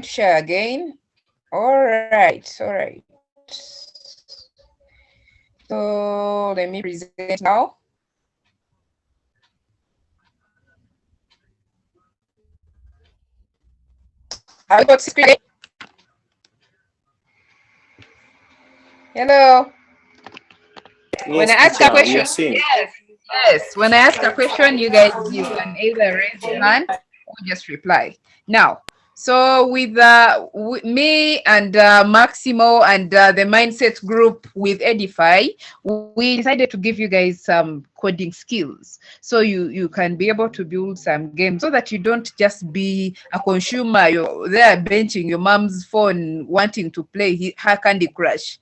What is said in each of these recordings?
to share again. All right. So let me present now. Are you got screen? Hello. When I Yes, ask a teacher, we question, are seeing. yes. When I ask a question, you guys, you can either raise your hand or just reply. Now, so with me and Maximo and the mindset group with Edify, we decided to give you guys some coding skills, so you can be able to build some games, so that you don't just be a consumer. You're there benching your mom's phone, wanting to play her Candy Crush,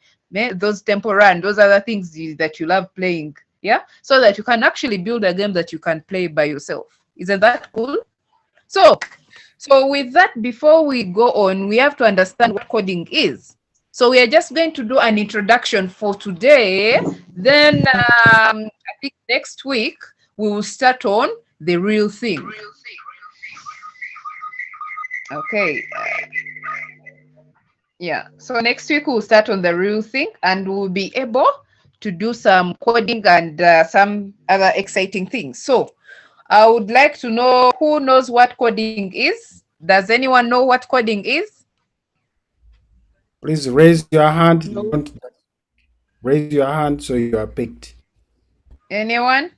those Temple Run, those other things that you love playing. Yeah, so that you can actually build a game that you can play by yourself. Isn't that cool? So with that, before we go on, we have to understand what coding is. So we are just going to do an introduction for today. Then I think next week we will start on the real thing. Okay. Yeah. So next week we'll start on the real thing, and we'll be able to do some coding and some other exciting things. So I would like to know who knows what coding is. Does anyone know what coding is? Please raise your hand. No. Don't raise your hand so you are picked. Anyone?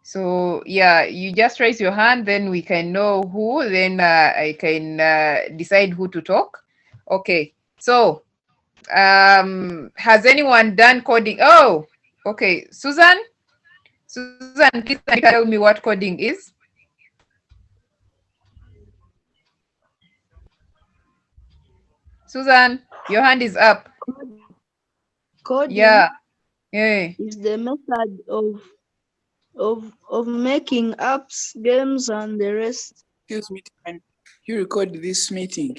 So yeah, you just raise your hand, then we can know who, then I can decide who to talk. Okay, so has anyone done coding? Oh, okay, Susan, please can you tell me what coding is? Susan, your hand is up. Coding Yeah. is the method of making apps, games, and the rest. Excuse me, can you record this meeting?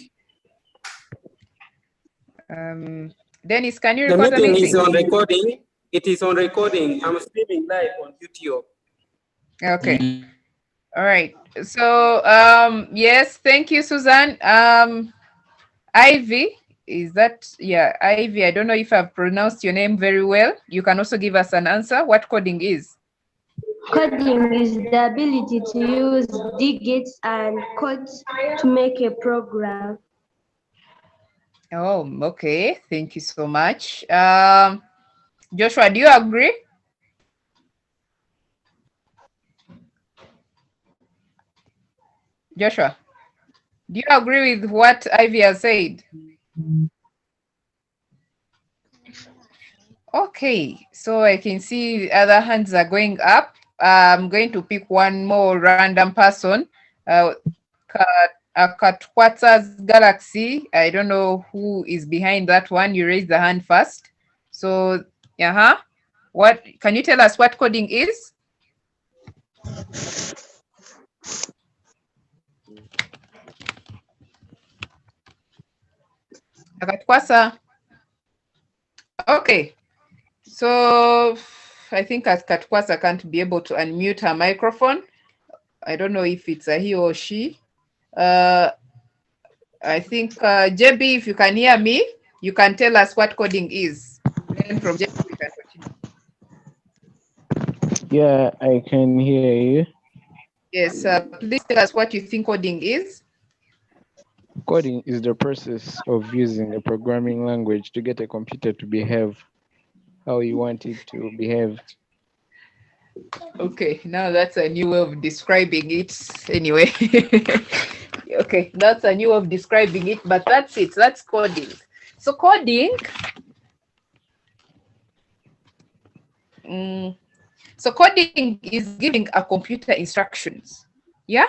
Dennis, can you The record the meeting is meeting? on recording. It is on recording. I'm streaming live on YouTube. Okay. All right. So yes, thank you, Susan. Ivy, is that, yeah, Ivy, I don't know if I've pronounced your name very well. You can also give us an answer what coding is. Coding is the ability to use digits and codes to make a program. Oh, okay. Thank you so much. Joshua, do you agree? Joshua, do you agree with what Ivy has said? Okay, so I can see other hands are going up. I'm going to pick one more random person. Katwatsa's Galaxy. I don't know who is behind that one. You raise the hand first. So, what can you tell us what coding is? Katwatsa. Okay. So I think Katwatsa can't be able to unmute her microphone. I don't know if it's a he or she. I think JB, if you can hear me, you can tell us what coding is. Then from JB we can continue. Yeah, I can hear you. Yes, please tell us what you think coding is. Coding is the process of using a programming language to get a computer to behave how you want it to behave. Okay, now that's a new way of describing it. Anyway, okay, that's a new way of describing it, but that's it. That's coding. So coding. So coding is giving a computer instructions. Yeah.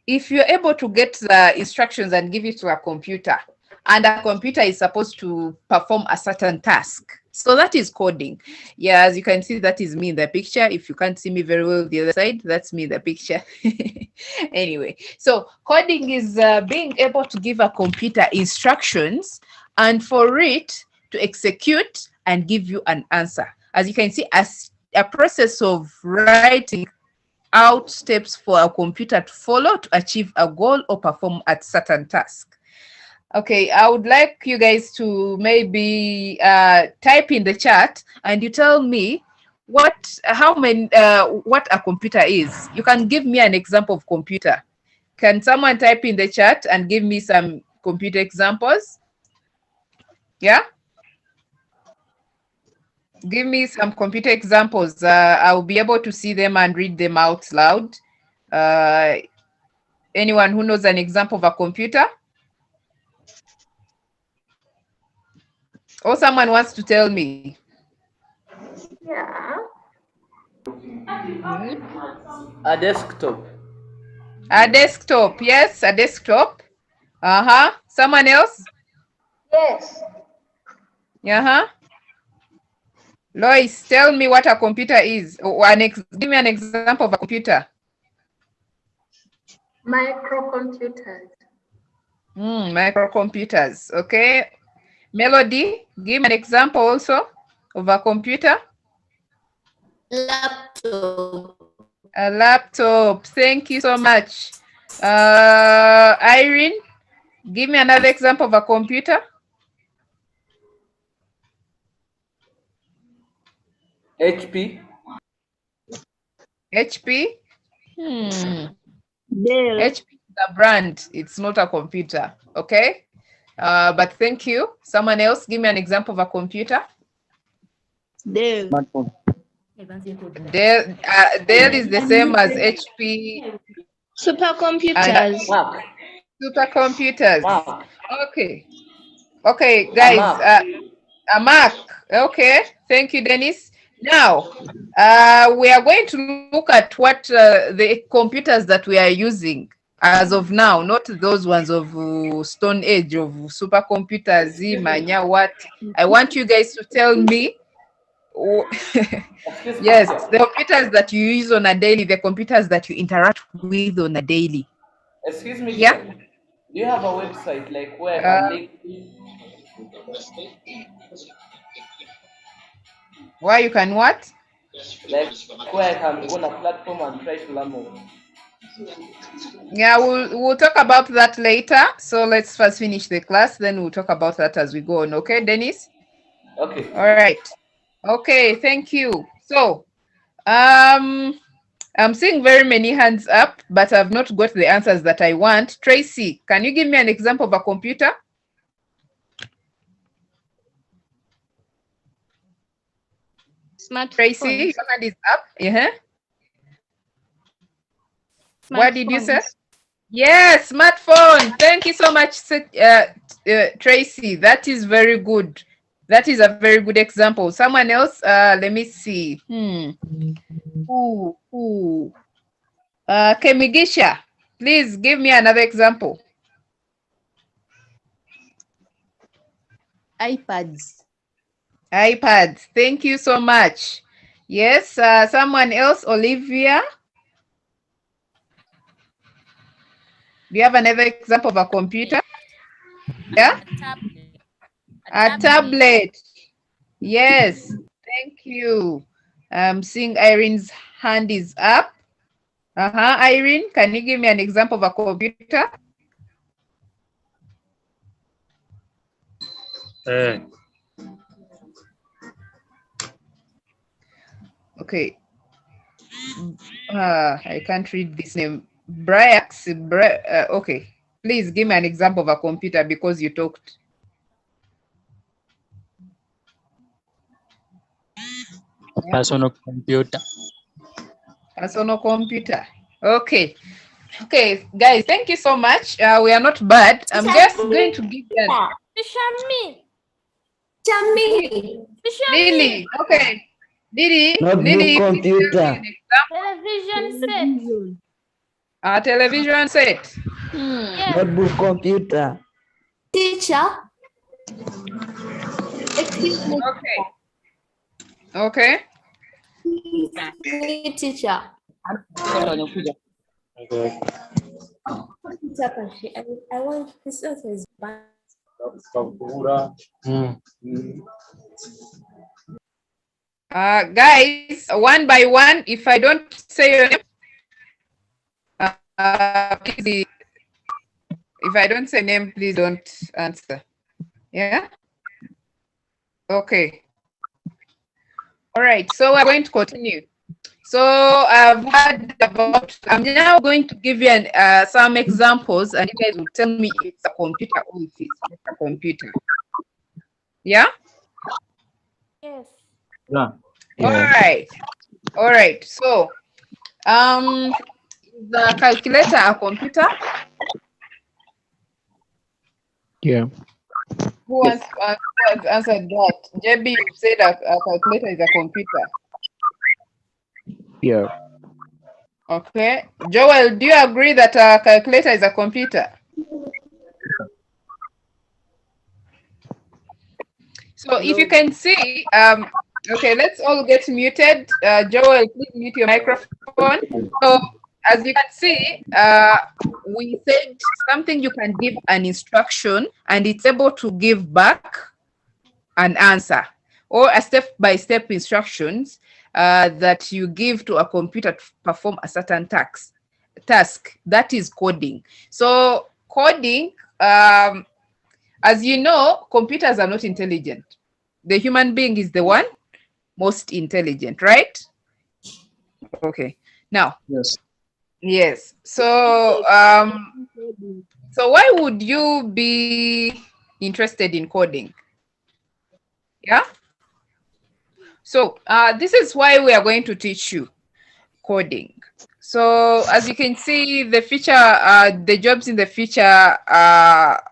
If you're able to get the instructions and give it to a computer, and a computer is supposed to perform a certain task. So that is coding. Yeah, as you can see, that is me in the picture. If you can't see me very well the other side, that's me in the picture. Anyway, so coding is being able to give a computer instructions and for it to execute and give you an answer. As you can see, as a process of writing out steps for a computer to follow to achieve a goal or perform a certain task. Okay, I would like you guys to maybe type in the chat and you tell me what a computer is. You can give me an example of computer. Can someone type in the chat and give me some computer examples? Yeah? Give me some computer examples. I'll be able to see them and read them out loud. Anyone who knows an example of a computer? Or someone wants to tell me? Yeah. A desktop. A desktop, yes, a desktop. Someone else? Yes. Lois, tell me what a computer is. Give me an example of a computer. Microcomputers. Microcomputers, okay. Melody, give me an example also of a computer. Laptop. A laptop, thank you so much. Irene, give me another example of a computer. HP. HP? Dell. HP is a brand, it's not a computer, okay? But thank you. Someone else, give me an example of a computer. Dell. Dell is the same as HP. Supercomputers. Supercomputers. Mac. Okay, guys. A Mac. Okay, thank you, Dennis. Now, we are going to look at what the computers that we are using as of now, not those ones of Stone Age, of supercomputers, Manya, what. I want you guys to tell me, yes, the computers that you use on a daily, the computers that you interact with on a daily. Excuse me, Yeah. Do you have a website like where I can link? Where you can what? Like where I can go on a platform and try to learn more. Yeah, we'll talk about that later. So let's first finish the class, then we'll talk about that as we go on. Okay, Dennis? Okay. All right. Okay, thank you. So, I'm seeing very many hands up, but I've not got the answers that I want. Tracy, can you give me an example of a computer? Tracy, your hand is up. What did you say? Yes, smartphone. Thank you so much, Tracy. That is very good. That is a very good example. Someone else, let me see. Kemigisha, please give me another example. iPads. Thank you so much. Yes, someone else, Olivia. Do you have another example of a computer? Yeah? A tablet. Yes, thank you. I'm seeing Irene's hand is up. Irene, can you give me an example of a computer? Okay. I can't read this name. Okay. Please give me an example of a computer because you talked. Personal computer. Personal computer. Okay. Okay, guys, thank you so much. We are not bad. I'm just going to give them. Lily. Okay. Lily, computer. Television set. A television set. Yes. Notebook computer. Teacher. Okay. Teacher. I want this is bad. Guys, one by one, if I don't say your name, please, if I don't say name, please don't answer. Yeah? Okay. All right, so we're going to continue. So I've heard about, I'm now going to give you some examples and you guys will tell me if it's a computer or if it's not a computer. Yeah? Yes. Yeah. All right. So, is the calculator a computer? Yeah. Who has answered that? JB, you said a calculator is a computer. Yeah. Okay. Joel, do you agree that a calculator is a computer? So if you can see, okay, let's all get muted. Joel, please mute your microphone. So as you can see, we said something you can give an instruction and it's able to give back an answer, or a step-by-step instructions that you give to a computer to perform a certain task. That is coding. So coding, as you know, computers are not intelligent. The human being is the one most intelligent, right? Okay. Now, yes. So, so why would you be interested in coding? Yeah. So, this is why we are going to teach you coding. So, as you can see, the future, the jobs in the future are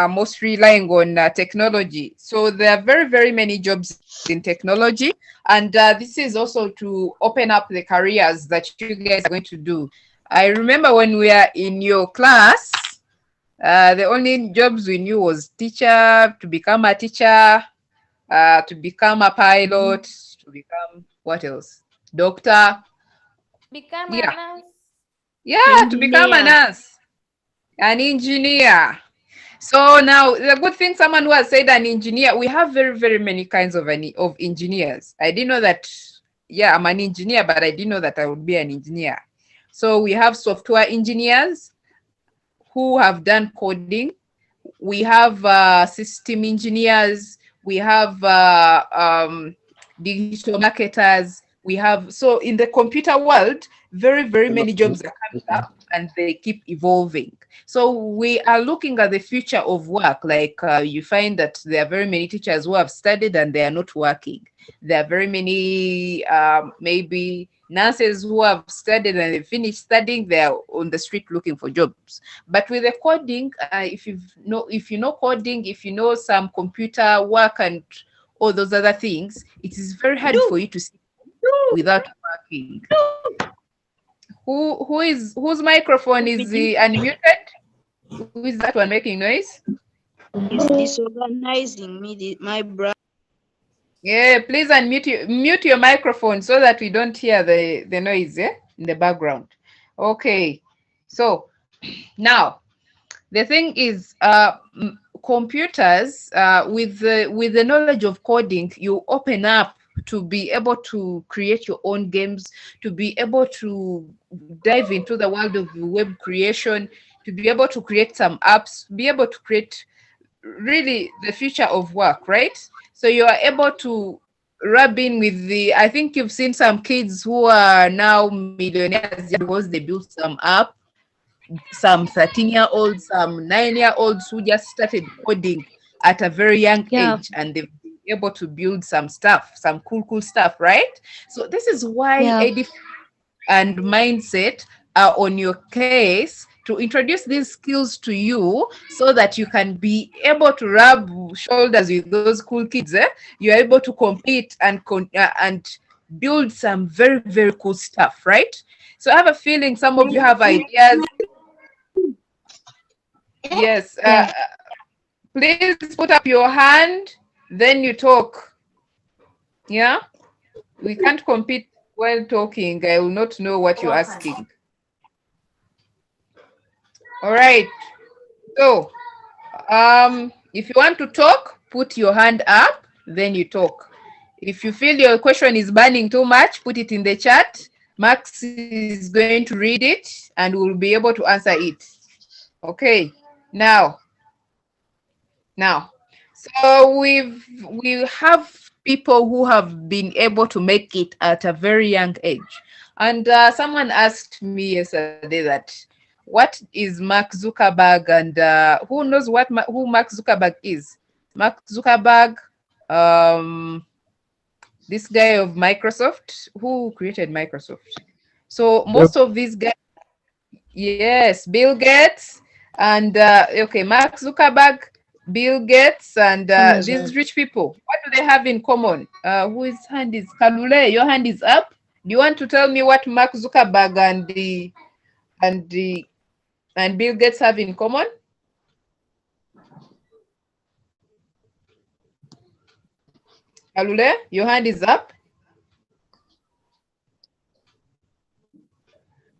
most relying on technology. So there are very, very many jobs in technology. And this is also to open up the careers that you guys are going to do. I remember when we are in your class, the only jobs we knew was teacher, to become a teacher, to become a pilot, to become, what else? Doctor. Become Yeah. a nurse. Yeah, to become a nurse, an engineer. So now the good thing, someone who has said an engineer, we have very, very many kinds of engineers. I didn't know that. Yeah, I'm an engineer, but I didn't know that I would be an engineer. So we have software engineers who have done coding. We have system engineers. We have digital marketers. We have, so in the computer world, very, very many jobs are coming up and they keep evolving. So we are looking at the future of work. Like you find that there are very many teachers who have studied and they are not working. There are very many maybe nurses who have studied and they finished studying, they're on the street looking for jobs. But with the coding, if you know coding, if you know some computer work and all those other things, it is very hard for you to see without working. Whose microphone is unmuted? Who is that one making noise? It's disorganizing me, my brother. Yeah, please mute your microphone so that we don't hear the noise in the background. Okay, so now the thing is, computers with the knowledge of coding, you open up to be able to create your own games, to be able to dive into the world of web creation, to be able to create some apps, be able to create really the future of work, right? So you are able to rub in with I think you've seen some kids who are now millionaires because they built some app, some 13-year-olds, some 9-year-olds who just started coding at a very young age, and they've been able to build some stuff, some cool stuff, right? So this is why edif and mindset are on your case to introduce these skills to you so that you can be able to rub shoulders with those cool kids. You're able to compete and build some very, very cool stuff, right? So I have a feeling some of you have ideas. Yes. Please put up your hand, then you talk. Yeah? We can't compete while talking. I will not know what you're asking. All right. So, if you want to talk, put your hand up, then you talk. If you feel your question is burning too much, put it in the chat. Max is going to read it and we'll be able to answer it. Okay, now, so we have people who have been able to make it at a very young age. And someone asked me yesterday that, what is Mark Zuckerberg, and who knows who Mark Zuckerberg is? Mark Zuckerberg, this guy of Microsoft, who created Microsoft. So most of these guys, yes, Bill Gates, and okay, Mark Zuckerberg, Bill Gates, and these rich people, what do they have in common? Whose hand is Kalule? Your hand is up. Do you want to tell me what Mark Zuckerberg and Bill Gates have in common? Kalule, your hand is up.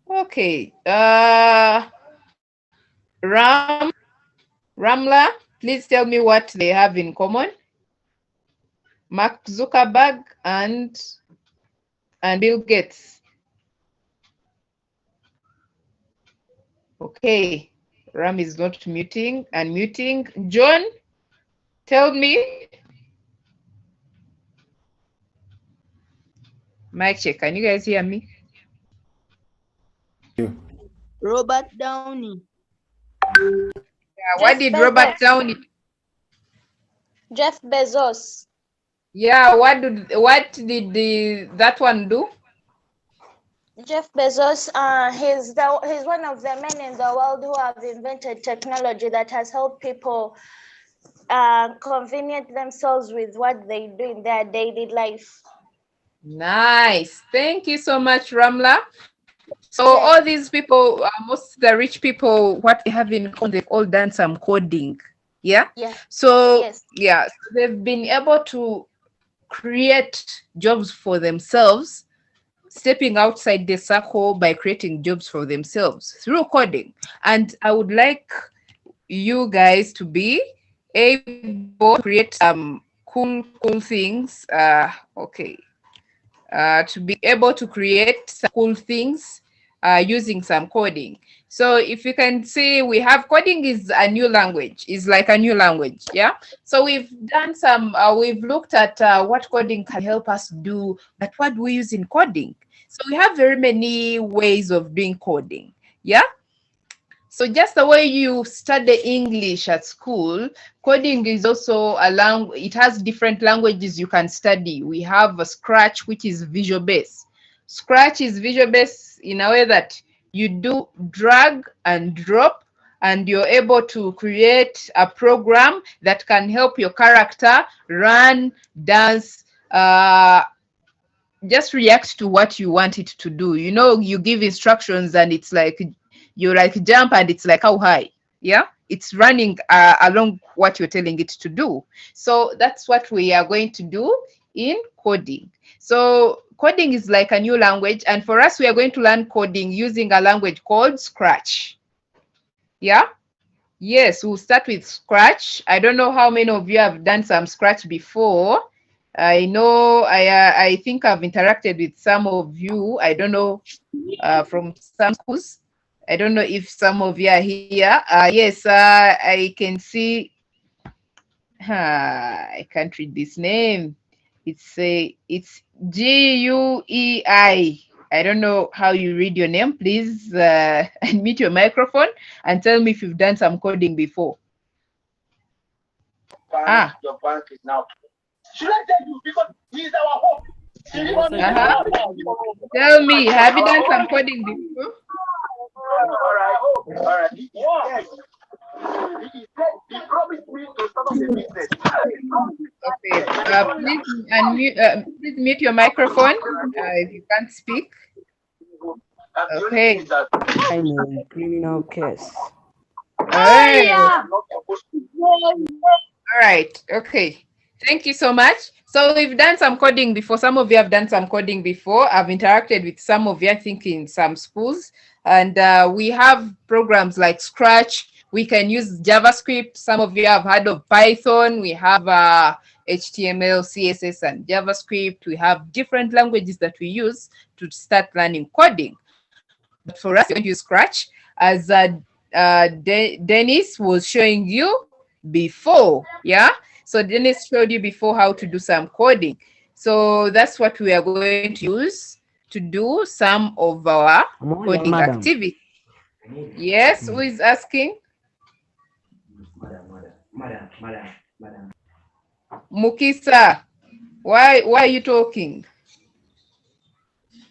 Okay. Ramla, please tell me what they have in common. Mark Zuckerberg and Bill Gates. Okay. Ram is not muting. John, tell me. Mic check. Can you guys hear me? Robert Downey. Yeah, what did Robert Downey? Jeff Bezos. Yeah, what did that one do? Jeff Bezos, he's one of the men in the world who have invented technology that has helped people convenient themselves with what they do in their daily life. Nice. Thank you so much, Ramla. So all these people, most of the rich people, what they have in common, they've all done some coding. Yeah? Yeah. So, yeah, so they've been able to create jobs for themselves, stepping outside the circle by creating jobs for themselves through coding. And I would like you guys to be able to create some cool things. Okay. To be able to create some cool things using some coding. So if you can see, we have coding is a new language, is like a new language, yeah? So we've done some, we've looked at what coding can help us do, but what do we use in coding? So we have very many ways of doing coding, yeah? So just the way you study English at school, coding is also a language. It has different languages you can study. We have a Scratch, which is visual based. Scratch is visual based in a way that you do drag and drop, and you're able to create a program that can help your character run, dance, just react to what you want it to do. You know, you give instructions and it's like, you like jump and it's like how high, yeah, it's running along what you're telling it to do. So that's what we are going to do in coding. So coding is like a new language, and for us we are going to learn coding using a language called Scratch. Yeah, yes, we'll start with Scratch. I don't know how many of you have done some Scratch before. I know I think I've interacted with some of you. I don't know, from some schools. I don't know if some of you are here. Yes, I can see. I can't read this name. It's Guei. I don't know how you read your name. Please unmute your microphone and tell me if you've done some coding before. Your bank is now. Should I tell you? Because he's our hope. Tell me, have you done some coding before? All right. Yes. He promised me to start up a business. Okay, please mute your microphone if you can't speak. Okay. I'm in a criminal case. All right. Okay. Thank you so much. So we've done some coding before. Some of you have done some coding before. I've interacted with some of you, I think, in some schools. And we have programs like Scratch. We can use JavaScript. Some of you have heard of Python. We have HTML, CSS, and JavaScript. We have different languages that we use to start learning coding. But for us, we're going to use Scratch, as Dennis was showing you before. Yeah. So Dennis showed you before how to do some coding. So that's what we are going to use to do some of our coding activity. Yes, who is asking? Mukisa, why are you talking?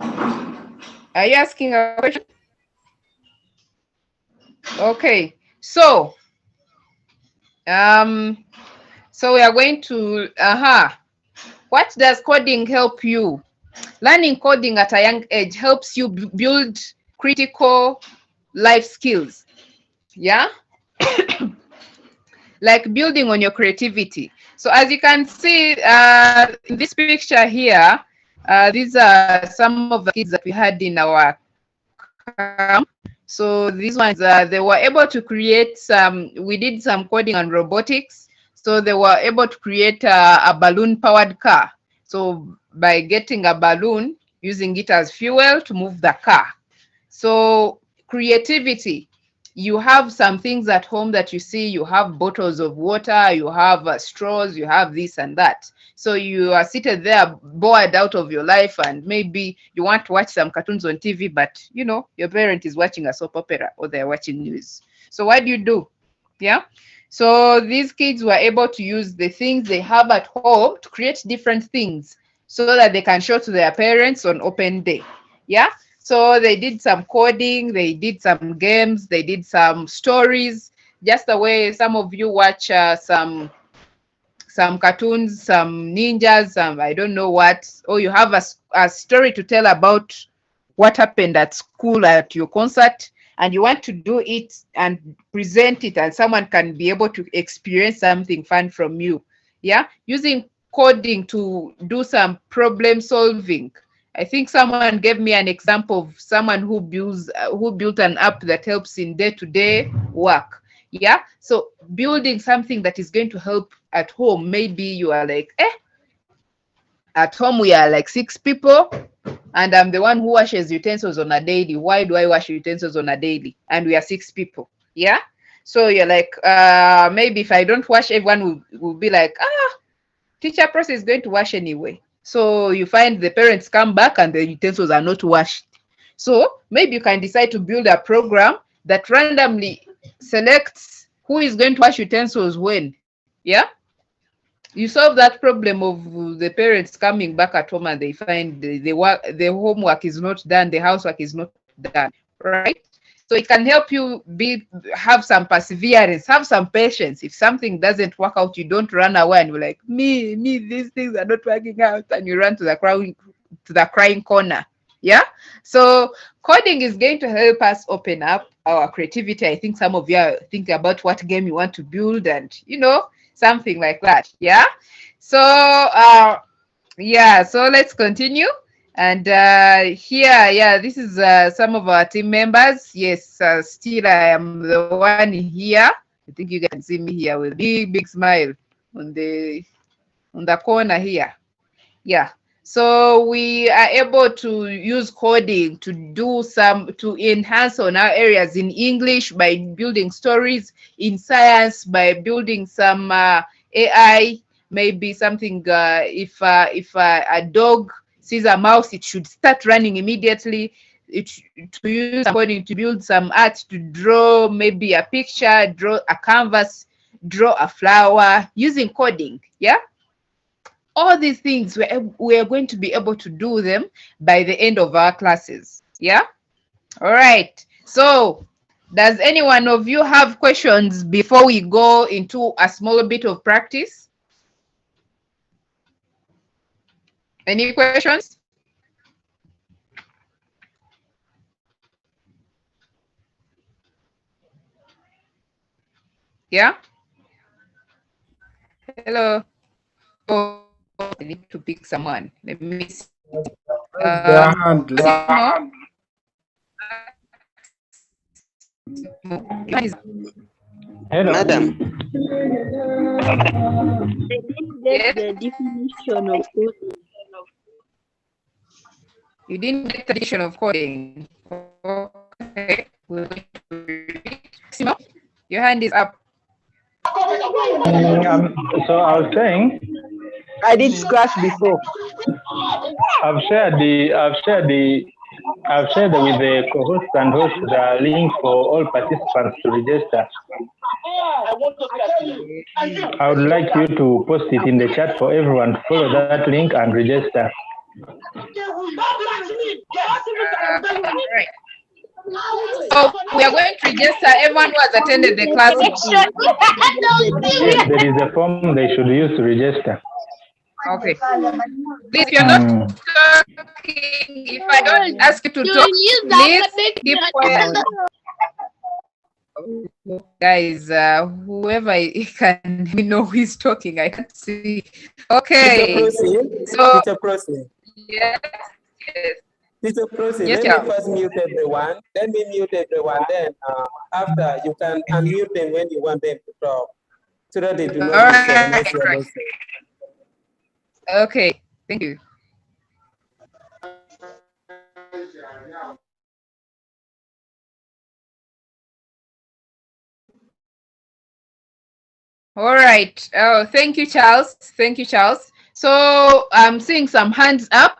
Are you asking a question? Okay, so we are going to what does coding help you? Learning coding at a young age helps you build critical life skills. Yeah. Like building on your creativity. So as you can see in this picture here, these are some of the kids that we had in our camp. So these ones, they were able to create we did some coding on robotics. So they were able to create a balloon powered car. So by getting a balloon, using it as fuel to move the car. So creativity. You have some things at home that you see, you have bottles of water, you have straws, you have this and that. So you are seated there bored out of your life, and maybe you want to watch some cartoons on TV, but you know, your parent is watching a soap opera or they're watching news. So what do? Yeah. So these kids were able to use the things they have at home to create different things so that they can show to their parents on open day. Yeah. So they did some coding, they did some games, they did some stories, just the way some of you watch some cartoons, some ninjas, some I don't know what, or you have a story to tell about what happened at school, at your concert, and you want to do it and present it, and someone can be able to experience something fun from you. Yeah, using coding to do some problem solving. I think someone gave me an example of someone who built an app that helps in day-to-day work. Yeah, so building something that is going to help at home. Maybe you are like, at home we are like 6 people, and I'm the one who washes utensils on a daily. Why do I wash utensils on a daily? And we are 6 people. Yeah. So you're like, maybe if I don't wash, everyone will be like, Teacher Prossy is going to wash anyway. So you find the parents come back and the utensils are not washed. So maybe you can decide to build a program that randomly selects who is going to wash utensils when. Yeah. You solve that problem of the parents coming back at home and they find the homework is not done, the housework is not done, right? So it can help you have some perseverance, have some patience. If something doesn't work out, you don't run away and you're like, me, these things are not working out, and you run to the crying corner. Yeah. So coding is going to help us open up our creativity. I think some of you are thinking about what game you want to build, and something like that. Yeah. So so let's continue. And here, this is some of our team members. Yes, still I am the one here. I think you can see me here with big smile on the corner here. Yeah. So we are able to use coding to enhance on our areas in English by building stories, in science by building some AI, maybe something if a dog sees a mouse, it should start running immediately. To use coding to build some art, to draw maybe a picture, draw a canvas, draw a flower using coding. Yeah. All these things, we are going to be able to do them by the end of our classes. Yeah. All right. So does any one of you have questions before we go into a small bit of practice? Any questions? Yeah. Hello. Oh, I need to pick someone. Let me see. Hello. Madam. didn't get the definition of coding. You didn't get the definition of coding. Okay. We're going to repeat. Maximo, your hand is up. So I was saying, I did Scratch before. I've shared with the co-host and host the link for all participants to register. I would like you to post it in the chat for everyone to follow that link and register. Right. So we are going to register everyone who has attended the class. Yes, there is a form they should use to register. Okay. Please, if you're not talking, if I don't ask you to talk, please keep quiet. Guys, whoever can we know who is talking, I can't see. Okay. So Teacher Prossy. yes. Teacher Prossy, Yes, let me first mute everyone. Let me mute everyone. Then after you can unmute them when you want them to talk, so that they do not recognize your voice. Okay. Thank you. All right. Oh, thank you, Charles. Thank you, Charles. So I'm seeing some hands up.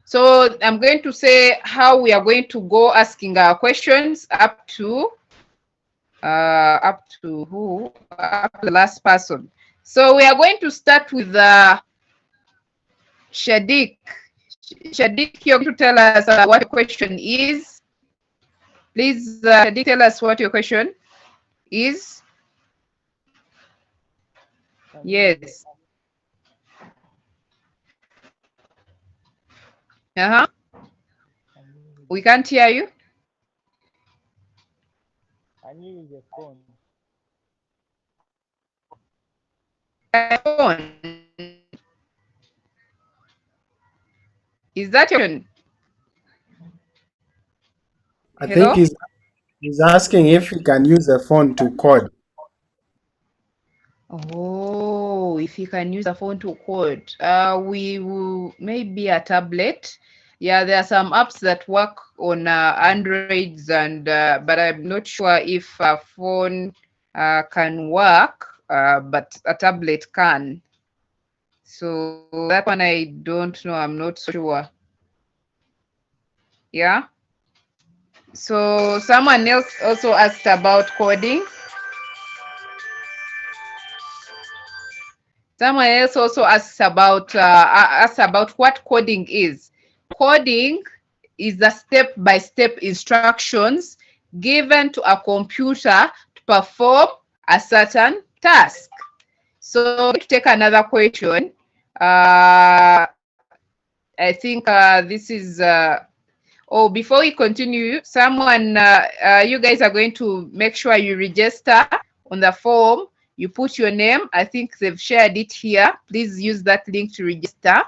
So I'm going to say how we are going to go asking our questions up to who? Up to the last person. So we are going to start with Shadik. Shadik, you're going to tell us what your question is. Please, Shadik, tell us what your question is. Yes. We can't hear you. Can you use a phone? Phone. Is that your question? I think he's asking if he can use a phone to code. Oh, if you can use a phone to code. We will maybe a tablet. Yeah, there are some apps that work on Androids and but I'm not sure if a phone can work, but a tablet can. So that one I don't know. I'm not sure. Yeah. So someone else also asked about coding. Someone else also asked about what coding is. Coding is the step-by-step instructions given to a computer to perform a certain task. So to take another question, I think this is. Oh, before we continue, someone, you guys are going to make sure you register on the form. You put your name. I think they've shared it here. Please use that link to register.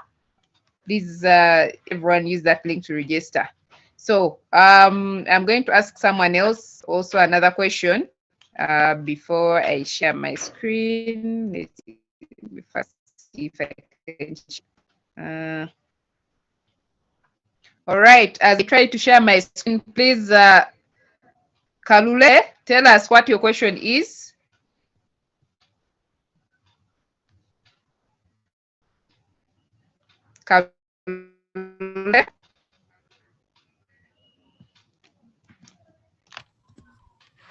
Please, everyone use that link to register. So I'm going to ask someone else also another question before I share my screen. Let's see, first see if I can. All right, as I try to share my screen, please, Kalule, tell us what your question is. Kalule.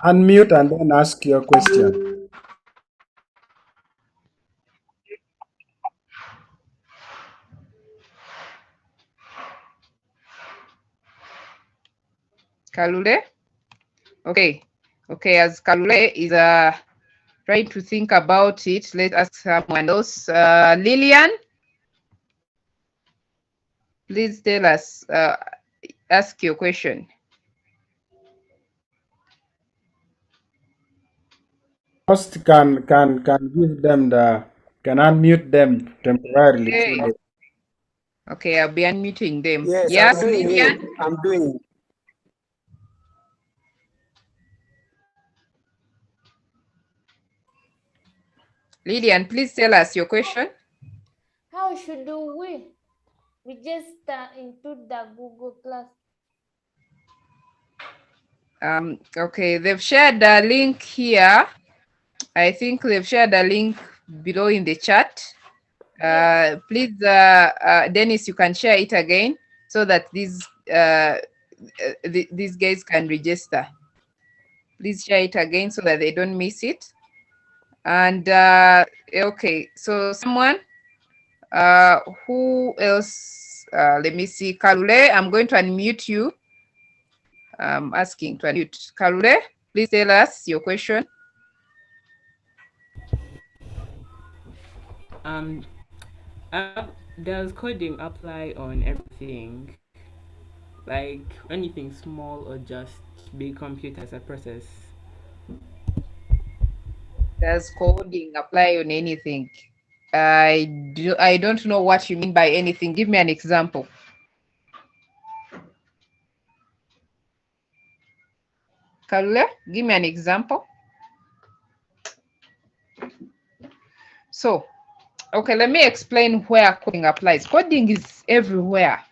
Unmute and then ask your question. Kalule. Okay. Okay, as Kalule is trying to think about it, let's ask someone else. Lillian, please tell us, ask your question. First can give them can unmute them temporarily. Okay. So Okay, I'll be unmuting them. Yes, I'm doing Lillian. it. I'm doing it. Lydian, please tell us your question. How should we register into the Google Class? Okay, they've shared a link here. I think they've shared a link below in the chat. Please, Dennis, you can share it again so that these guys can register. Please share it again so that they don't miss it. And okay, so someone, who else? Let me see, Kalule, I'm going to unmute you. I'm asking to unmute. Kalule, please tell us your question. Does coding apply on everything? Like anything small or just big computer as a process? Does coding apply on anything? I don't know what you mean by anything. Give me an example. Kalule, give me an example. So, okay, let me explain where coding applies. Coding is everywhere.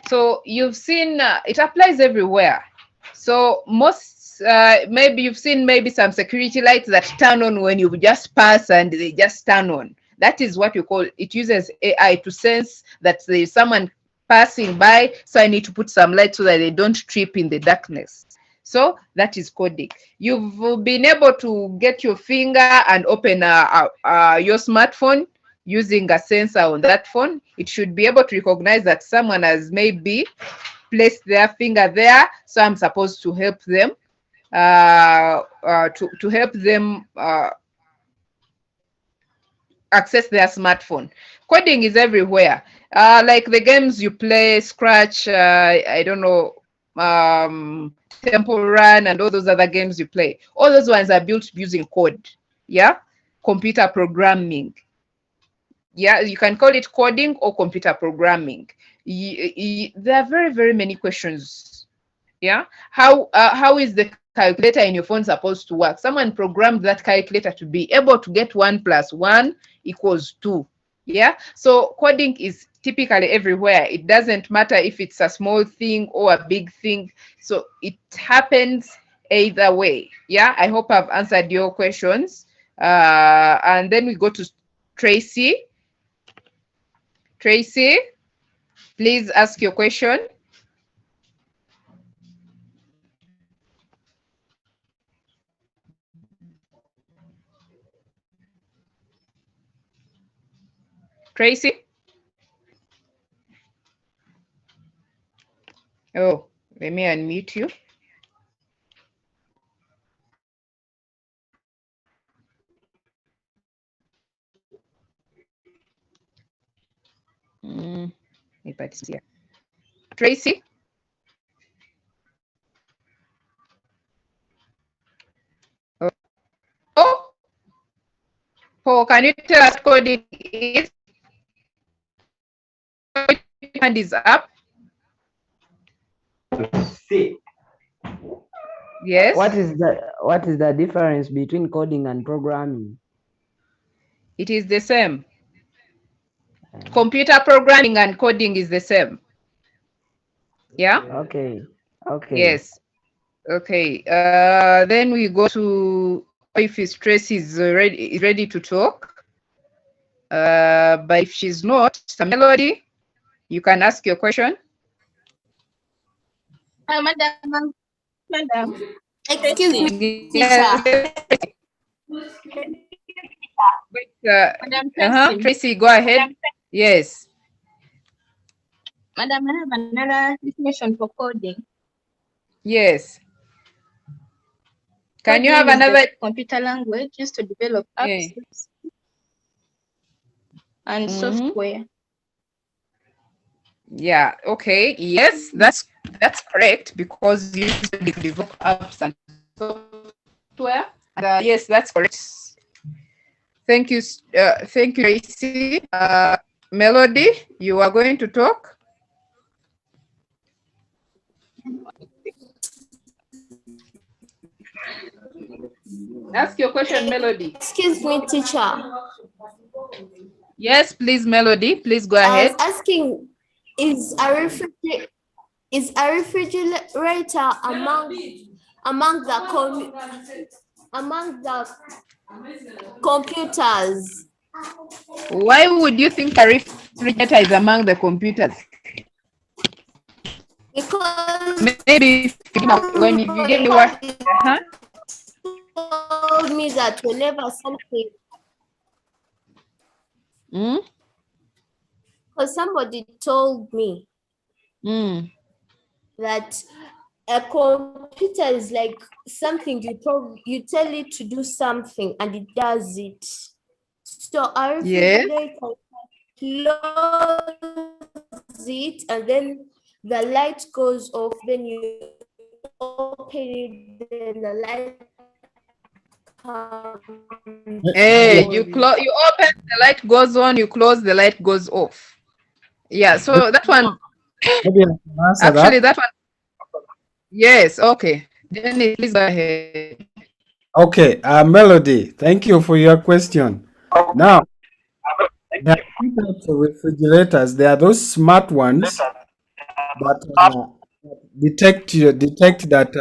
So you've seen it applies everywhere. So most, maybe you've seen maybe some security lights that turn on when you just pass and they just turn on. That is what you call, it uses AI to sense that there's someone passing by, so I need to put some light so that they don't trip in the darkness. So that is coding. You've been able to get your finger and open your smartphone using a sensor on that phone. It should be able to recognize that someone has maybe placed their finger there, so I'm supposed to help them to help them access their smartphone. Coding is everywhere. Like the games you play, Scratch, I don't know, Temple Run, and all those other games you play. All those ones are built using code. Yeah, computer programming. Yeah, you can call it coding or computer programming. There are very, very many questions. Yeah, how is the calculator in your phone supposed to work? Someone programmed that calculator to be able to get 1 + 1 = 2. Yeah, so coding is typically everywhere. It doesn't matter if it's a small thing or a big thing. So it happens either way. Yeah, I hope I've answered your questions. And then we go to Tracy. Tracy, please ask your question. Tracy? Oh, let me unmute you. Tracy? Oh, Paul, can you tell us coding is? Hand is up. Yes. What is the difference between coding and programming? It is the same. Computer programming and coding is the same. Yeah? Okay. Okay. Yes. Okay. Then we go to if his Tracy is ready to talk. But if she's not, Melody, you can ask your question. Madam. Excuse me, teacher. Madam Tracy, go ahead. Yes. Madam, I have another definition for coding. Yes. Can you Coding have another computer language used to develop apps and software? Yeah, okay. Yes, that's correct, because you used to develop apps and software. Yes, that's correct. Thank you, Tracy. Melody, you are going to talk. Ask your question, Melody. Excuse me, teacher. Yes, please, Melody. Please go I ahead. was asking, is a refrigerator among the computers? Why would you think a refrigerator is among the computers? Because Maybe if you give me what? told me that whenever something, because somebody told me that a computer is like something you tell it to do something and it does it. So a refrigerator close it and then the light goes off, then you open it, then the light Hey, you open, the light goes on, you close, the light goes off. Yeah, so that one, Maybe I can answer actually that. that one, yes, okay. Dennis, please go ahead. Okay, Melody, thank you for your question. Now, there are two types of refrigerators. There are those smart ones that detect that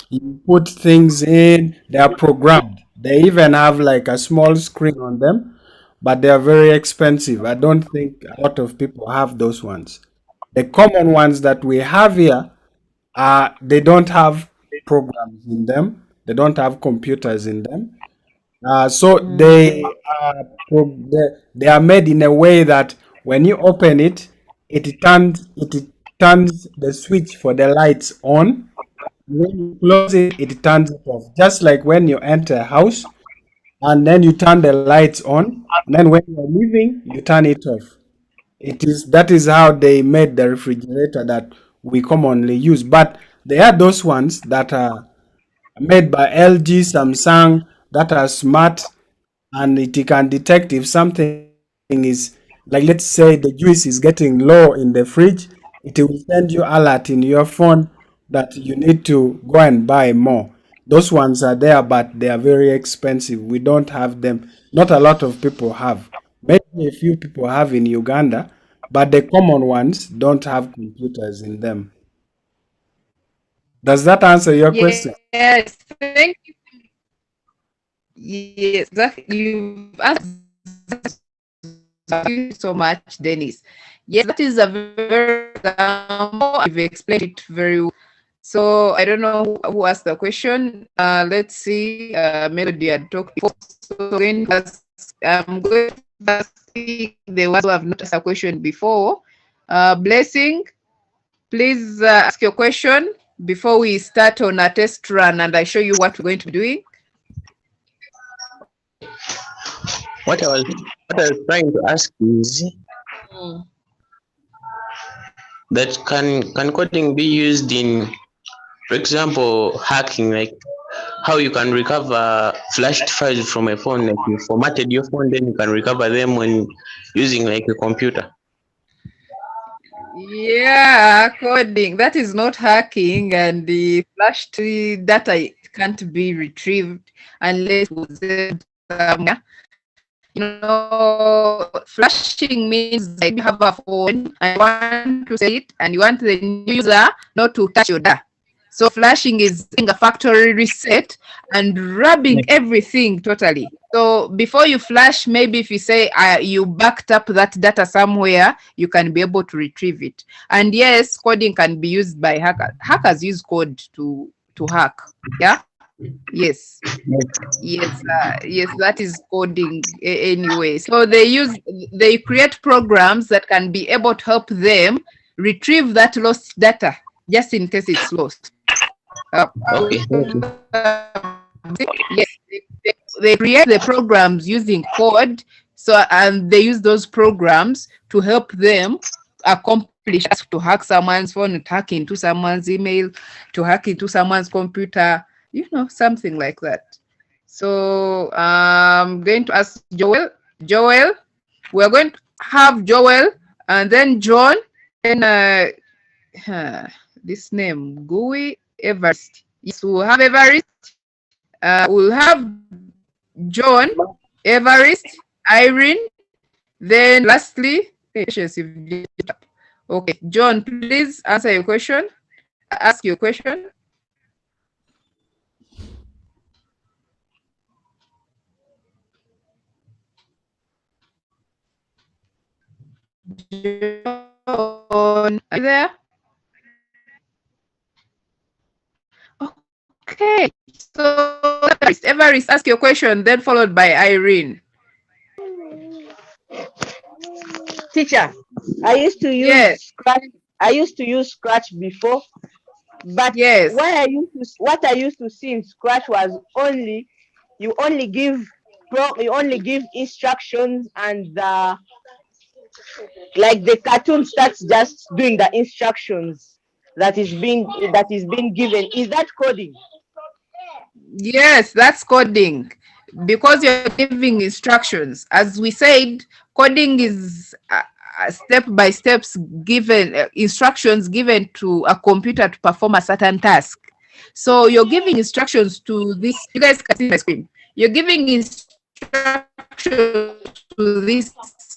you put things in. They are programmed. They even have like a small screen on them, but they are very expensive. I don't think a lot of people have those ones. The common ones that we have here, they don't have programs in them. They don't have computers in them. So they are made in a way that when you open it, it turns the switch for the lights on. When you close it, it turns it off. Just like when you enter a house and then you turn the lights on, and then when you're leaving, you turn it off. That is how they made the refrigerator that we commonly use. But there are those ones that are made by LG, Samsung, that are smart, and it can detect if something is, like, let's say the juice is getting low in the fridge. It will send you alert in your phone that you need to go and buy more. Those ones are there, but they are very expensive. We don't have them. Not a lot of people have. Maybe a few people have in Uganda, but the common ones don't have computers in them. Does that answer your question? Yes, thank you. Yes, you've answered. Thank you so much, Dennis. Yes, that is a very example. You've explained it very well. So I don't know who asked the question. Let's see. Melody had talked before. So I'm going to ask the ones who have not asked a question before. Blessing, please ask your question before we start on a test run and I show you what we're going to be doing. What I was trying to ask is that can coding be used in, for example, hacking, like how you can recover flashed files from a phone, like you formatted your phone, then you can recover them when using like a computer. Yeah, coding. That is not hacking, and the flashed data can't be retrieved unless it was somewhere. You know, flashing means like you have a phone and you want to say it, and you want the new user not to touch your data. So flashing is doing a factory reset and rubbing everything totally. So before you flash, maybe if you say you backed up that data somewhere, you can be able to retrieve it. And yes, coding can be used by hackers. Hackers use code to hack. Yeah. Yes. Yes, that is coding anyway. So they create programs that can be able to help them retrieve that lost data just in case it's lost. Okay. Yes, they create the programs using code. So and they use those programs to help them accomplish, to hack someone's phone, to hack into someone's email, to hack into someone's computer, something like that. So I'm going to ask Joel. Joel, we're going to have Joel and then John, and this name, Gui Everest. Yes, we'll have Everest. We'll have John, Everest, Irene, Then lastly, patience. Okay, John, please answer your question. Ask your question. John, are you there? Okay, so Everest, ask your question, then followed by Irene. Teacher, I used to use Scratch. I used to use Scratch before, but what I used to see in Scratch was you only give instructions, and like the cartoon starts just doing the instructions that is being given. Is that coding? Yes, that's coding, because you're giving instructions. As we said, coding is step by steps given, instructions given to a computer to perform a certain task. So you're giving instructions to this. You guys can see my screen. You're giving instructions to this,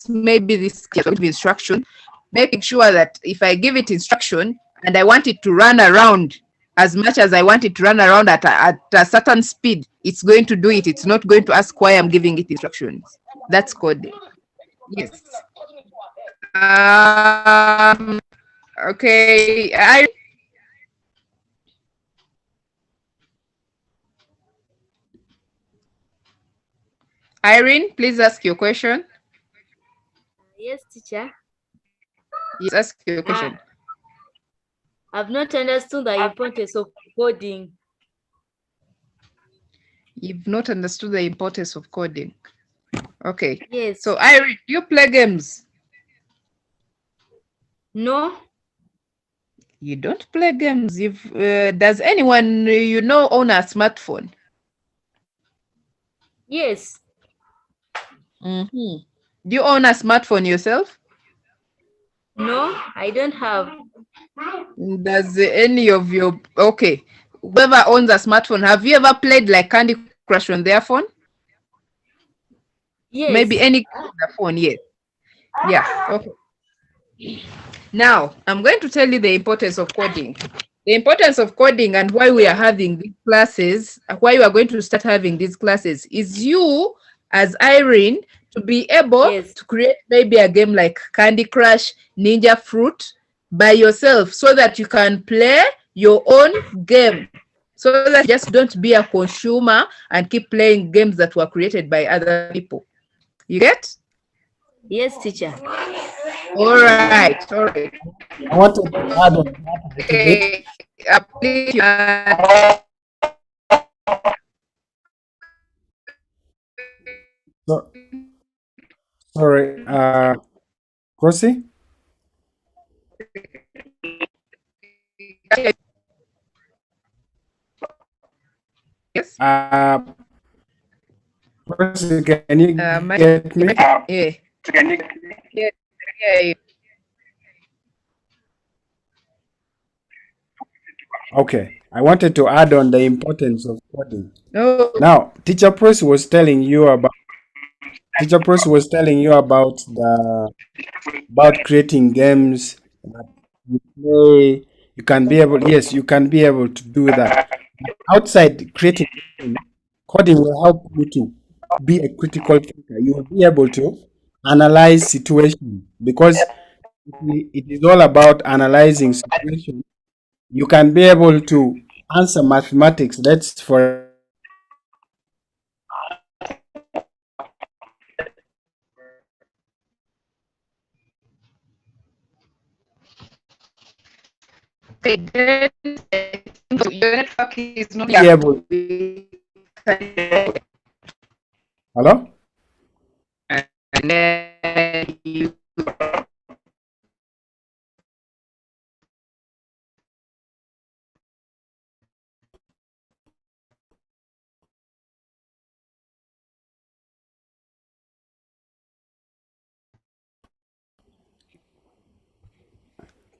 maybe this instruction, making sure that if I give it instruction and I want it to run around as much as I want it to run around at a certain speed, it's going to do it. It's not going to ask why I'm giving it instructions. That's coding. Yes. Okay. Irene, please ask your question. Yes, teacher. Yes, ask your question. I've not understood the importance of coding. You've not understood the importance of coding. Okay. Yes. So, Irene, do you play games? No. You don't play games. Does anyone you know own a smartphone? Yes. Do you own a smartphone yourself? No, I don't have. Does any of your whoever owns a smartphone, have you ever played like Candy Crush on their phone? Yes. Maybe any phone, yes. Yeah. Okay. Now I'm going to tell you the importance of coding. The importance of coding and why we are having these classes, why you are going to start having these classes, is you as Irene to be able to create maybe a game like Candy Crush, Ninja Fruit by yourself, so that you can play your own game, so that you just don't be a consumer and keep playing games that were created by other people. You get? Yes, teacher. All right. All right. I wanted to add on that a little bit. Please, So, sorry, Prossy? Yes. Prossy, can you get me? Yeah. Okay, I wanted to add on the importance of coding. No. Now, Teacher Prossy was telling you about creating games that you play. You can be able to do that. Outside creating games, coding will help you to be a critical thinker. You will be able to analyze situations, because it is all about analyzing situations. You can be able to answer mathematics. Let's for Your network is not be able. Hello? And then you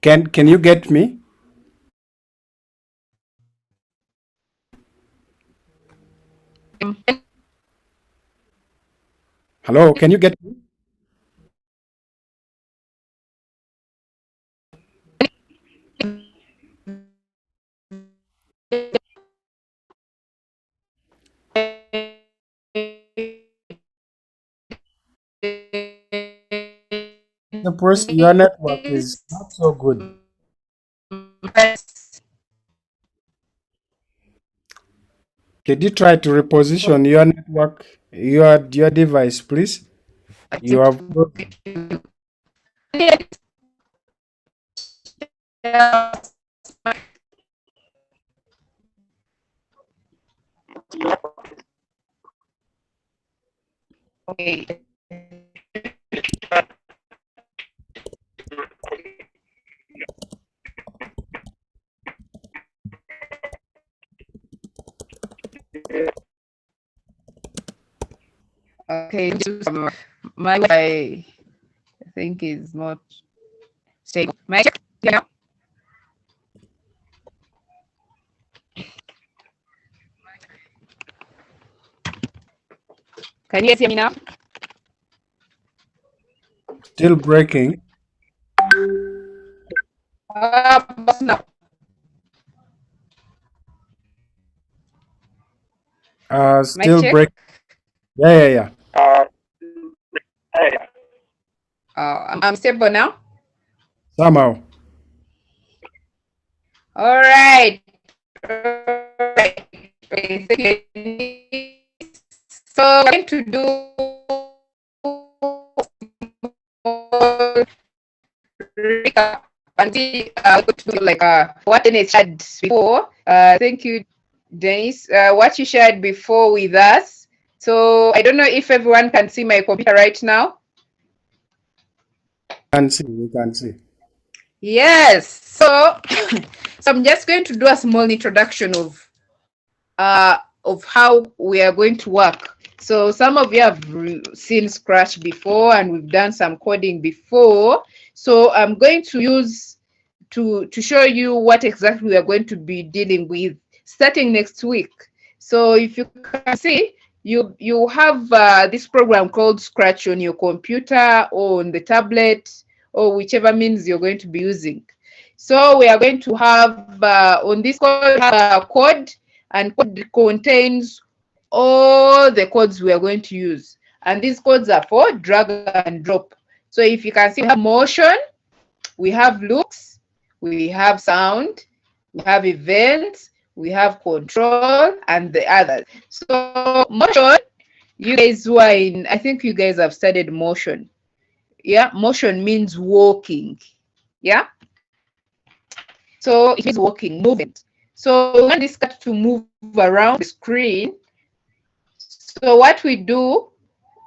Can you get me? Hello, can you get me? Prossy, your network is not so good. Could you try to reposition your network, your device, please? You have. Okay. Okay, my I think is not stable. May I check? Yeah. Can you guys hear me now? Still breaking. But now. Still check? break. Yeah. I'm stable now. Somehow. All right. So we're going to do recap and see like what Dennis shared before. Thank you, Dennis. What you shared before with us. So I don't know if everyone can see my computer right now. We can see. Yes. So, so I'm just going to do a small introduction of how we are going to work. So some of you have seen Scratch before, and we've done some coding before. So I'm going to use to show you what exactly we are going to be dealing with starting next week. So if you can see, you have this program called Scratch on your computer or on the tablet or whichever means you're going to be using. So we are going to have on this code have a code, and code contains all the codes we are going to use. And these codes are for drag and drop. So if you can see, we have motion, we have looks, we have sound, we have events, we have control, and the others. So motion, you guys who are in, I think you guys have studied motion. Yeah, motion means walking. Yeah. So it means walking, movement. So we want this cat to move around the screen. So what we do,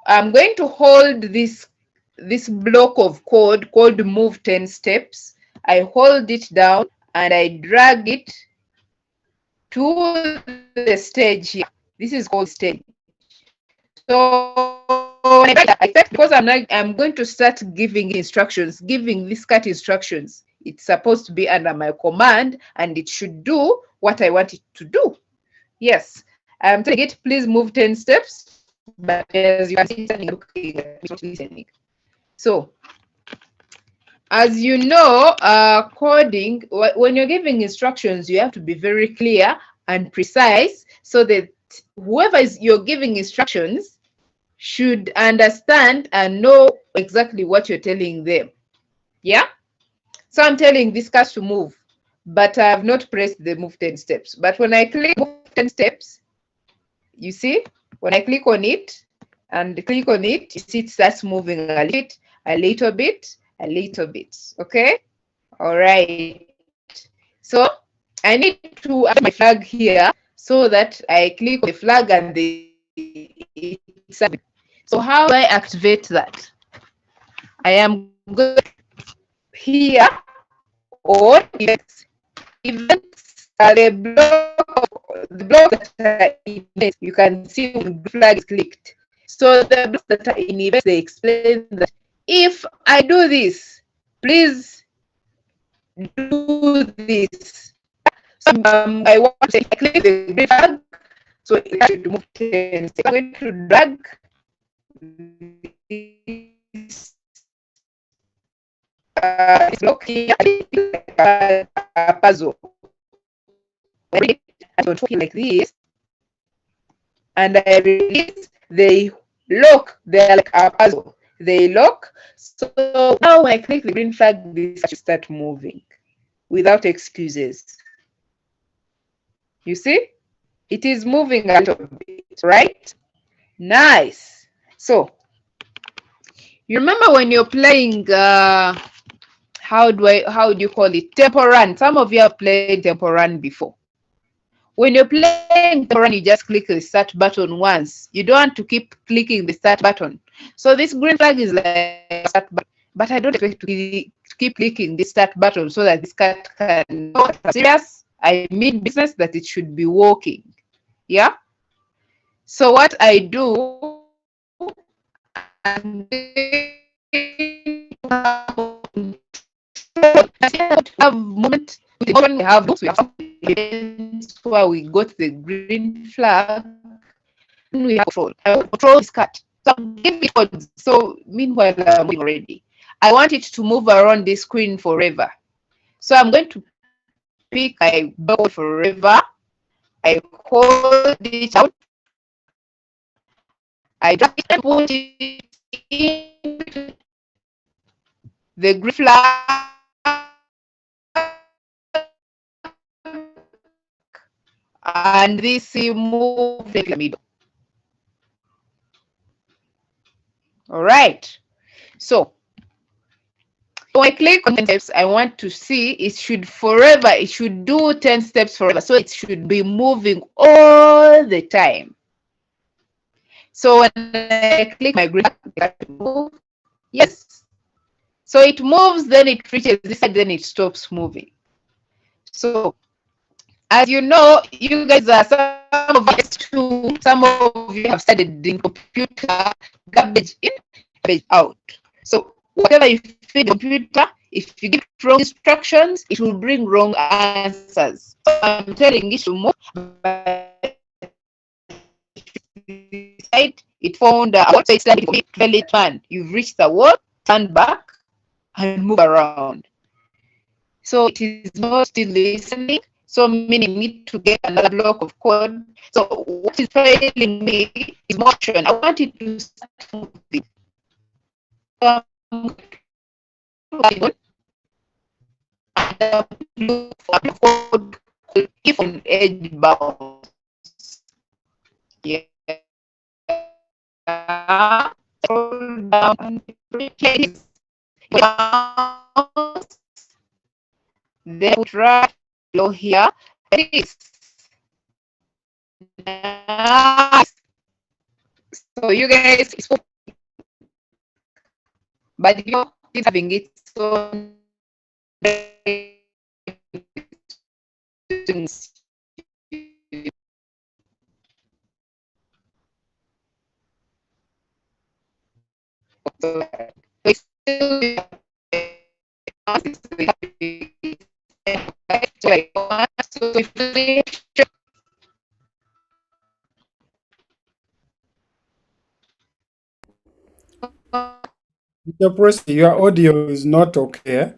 I'm going to hold this block of code called move 10 steps. I hold it down and I drag it to the stage here. This is called stage. So because I'm going to start giving instructions, giving this cat instructions. It's supposed to be under my command and it should do what I want it to do. Yes, I'm telling it, please move 10 steps, but as you can see, it's looking at me, listening. So, as you know, coding, when you're giving instructions, you have to be very clear and precise so that whoever you're giving instructions should understand and know exactly what you're telling them. Yeah? So I'm telling this cat to move, but I have not pressed the move 10 steps. But when I click move 10 steps, you see, when I click on it and click on it, you see it starts moving a little bit, okay? All right. So I need to add my flag here so that I click on the flag and so how do I activate that? I am going here on events. Events are the block that are in events. You can see when the flag is clicked. So the blocks that are in events, they explain that if I do this, please do this. So I want to say click the green flag, so it should move 10 steps. I'm going to drag this block here, a puzzle. I control it like this, and I release, they look, they're like a puzzle. they lock. So now when I click the green flag, this should start moving without excuses. You see? It is moving a little bit, right? Nice. So you remember when you're playing how do you call it? Temple Run. Some of you have played Temple Run before. When you're playing Temple Run, you just click the start button once. You don't want to keep clicking the start button. So this green flag is like start button, but I don't expect to keep clicking this start button so that this cat can know I'm serious. I mean business, that it should be working. Yeah. So what I do, I'm have moment when we have books, we have events where we got the green flag, and we have control. Control is cut. So give it codes. So meanwhile, I'm moving already. I want it to move around the screen forever. So I'm going to pick my board forever. I hold it out. I drag it and put it in the green flag, and this move in the middle. All right. So when I click on 10 steps, I want to see it should forever, it should do 10 steps forever. So it should be moving all the time. So when I click my green, move. Yes. So it moves, then it reaches this side, then it stops moving. So as you know, you guys are some of us too, some of you have studied in computer, garbage in, garbage out. So whatever you feed the computer, if you give wrong instructions, it will bring wrong answers. So I'm telling it to move, but it found out. So it's like valid one. You've reached the wall, turn back, and move around. So it is not still listening. So meaning need to get another block of code. So what is failing me is motion. I want it to start moving. So look for code if on edge bounds. Yeah. Scroll down and replace bounds. Then put right below here. This. Nice. So you guys, but you're having its own things. So it's still Teacher Prossy, your audio is not okay.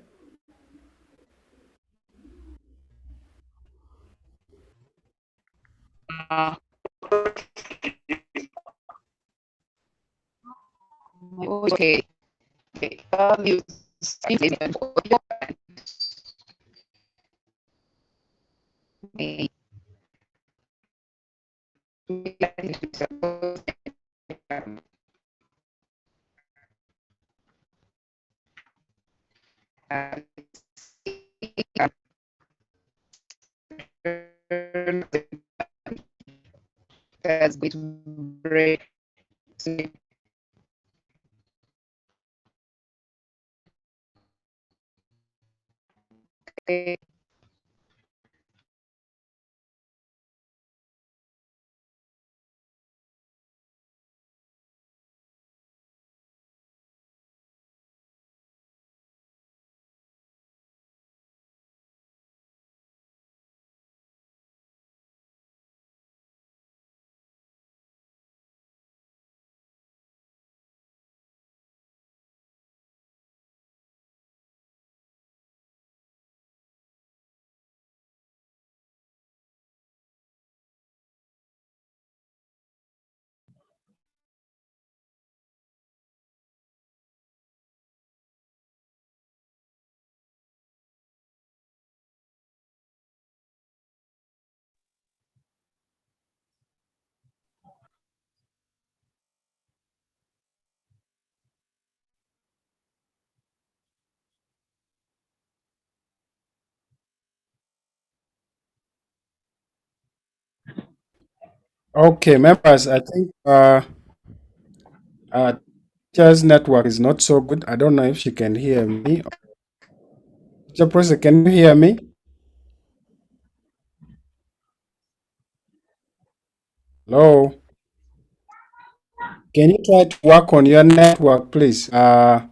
Okay. That's going to break. Okay. Okay, members, I think teacher's network is not so good. I don't know if she can hear me. Teacher Prossy, can you hear me? Hello? Can you try to work on your network, please? It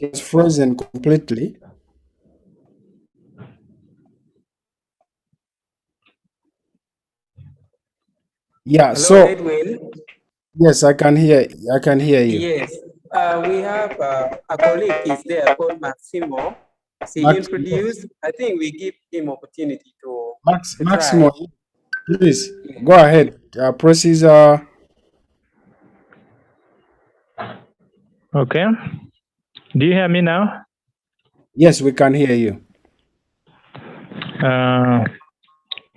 is frozen completely. Yeah, Hello, Edwin. yes, I can hear you. Yes, we have a colleague is there called Maximo. He introduced. I think we give him opportunity to Maximo, try. please go ahead. Proceed. Okay. Do you hear me now? Yes, we can hear you.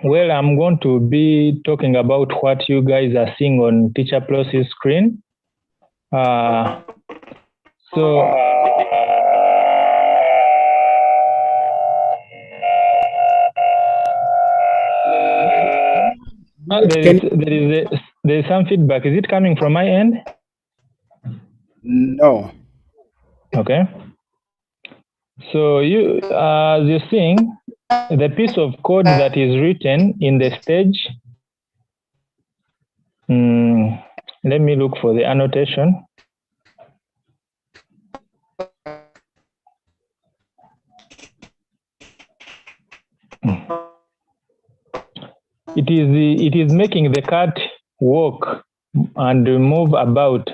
Well, I'm going to be talking about what you guys are seeing on Teacher Prossy's screen. There is some feedback. Is it coming from my end? No. Okay. So as you're seeing, the piece of code that is written in the stage. Let me look for the annotation. It is making the cat walk and move about.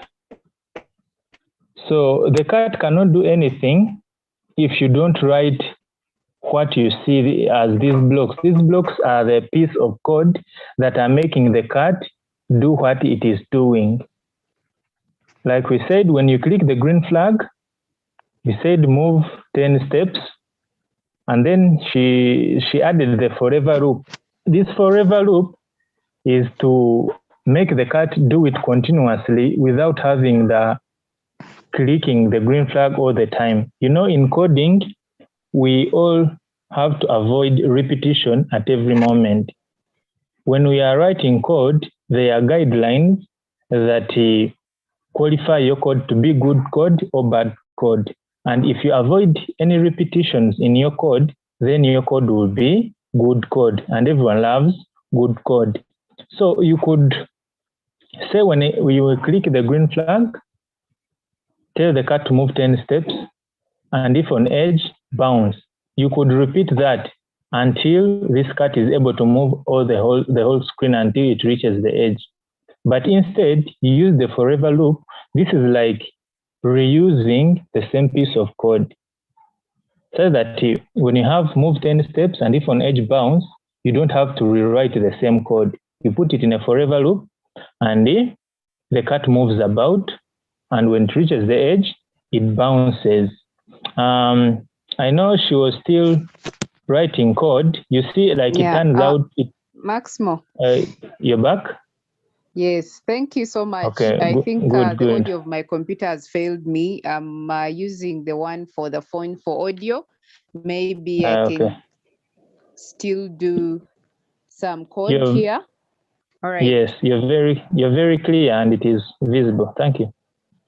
So the cat cannot do anything if you don't write what you see as these blocks. These blocks are the piece of code that are making the cat do what it is doing. Like we said, when you click the green flag, we said move 10 steps, and then she added the forever loop. This forever loop is to make the cat do it continuously without having the clicking the green flag all the time. You know, in coding, we all have to avoid repetition at every moment. When we are writing code, there are guidelines that qualify your code to be good code or bad code. And if you avoid any repetitions in your code, then your code will be good code, and everyone loves good code. So you could say when you will click the green flag, tell the cat to move 10 steps, and if on edge, bounce. You could repeat that until this cat is able to move the whole screen until it reaches the edge. But instead, you use the forever loop. This is like reusing the same piece of code. So that when you have move 10 steps and if on edge bounce, you don't have to rewrite the same code. You put it in a forever loop and the cat moves about, and when it reaches the edge, it bounces. I know she was still writing code. You see, like it turns out. Maximo. You're back? Yes, thank you so much. Okay, I think the good. audio of my computer has failed me. I'm using the one for the phone for audio. Maybe I can still do some code here. All right. Yes, you're very clear and it is visible. Thank you.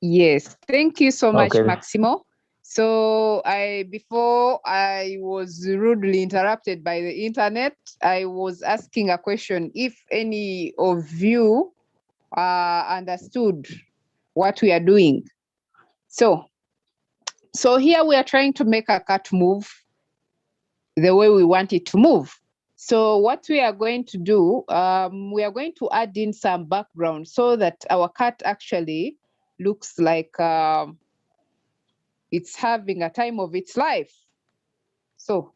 Yes, thank you so much, Okay. Maximo. So before I was rudely interrupted by the internet, I was asking a question. If any of you understood what we are doing. So here we are trying to make a cat move the way we want it to move. So what we are going to do, we are going to add in some background so that our cat actually looks like it's having a time of its life. So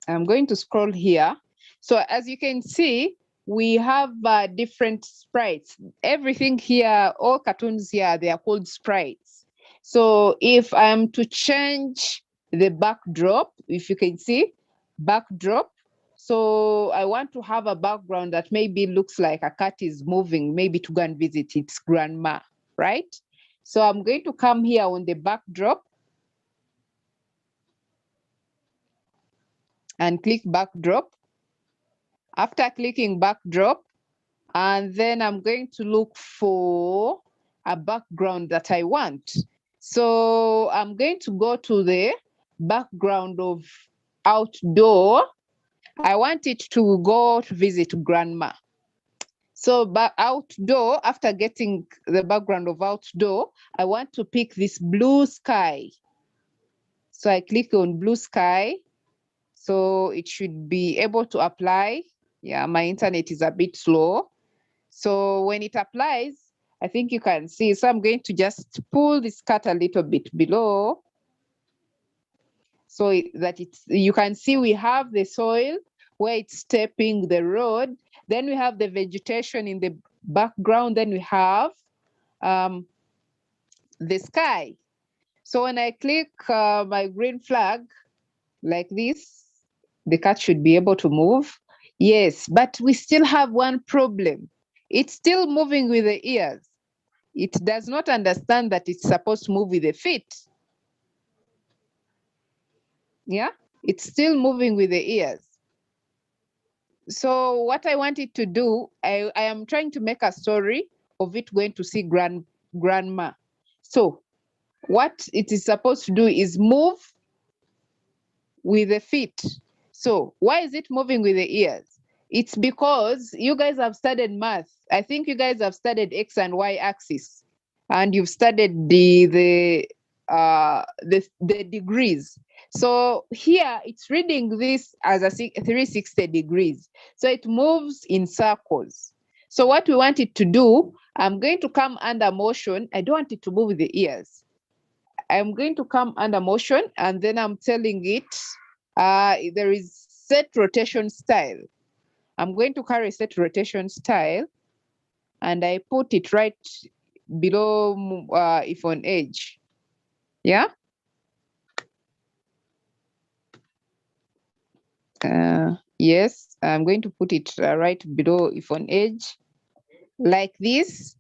I'm going to scroll here. So as you can see, we have different sprites. Everything here, all cartoons here, they are called sprites. So if I'm to change the backdrop, if you can see, backdrop. So I want to have a background that maybe looks like a cat is moving, maybe to go and visit its grandma, right? So I'm going to come here on the backdrop and click backdrop. After clicking backdrop, and then I'm going to look for a background that I want. So I'm going to go to the background of outdoor. I want it to go to visit grandma. So but outdoor, after getting the background of outdoor, I want to pick this blue sky. So I click on blue sky. So it should be able to apply. Yeah, my internet is a bit slow. So when it applies, I think you can see. So I'm going to just pull this cut a little bit below. So that you can see we have the soil where it's stepping the road. Then we have the vegetation in the background. Then we have the sky. So when I click my green flag like this, the cat should be able to move. Yes, but we still have one problem. It's still moving with the ears. It does not understand that it's supposed to move with the feet. Yeah, it's still moving with the ears. So what I want it to do, I am trying to make a story of it going to see grandma. So what it is supposed to do is move with the feet. So why is it moving with the ears? It's because you guys have studied math. I think you guys have studied X and Y axis, and you've studied the degrees. So here it's reading this as a 360 degrees. So it moves in circles. So what we want it to do, I'm going to come under motion. I don't want it to move with the ears. I'm going to come under motion, and then I'm telling it there is set rotation style. I'm going to carry set rotation style, and I put it right below if on edge. Yeah. Yes, I'm going to put it right below if on edge, like this.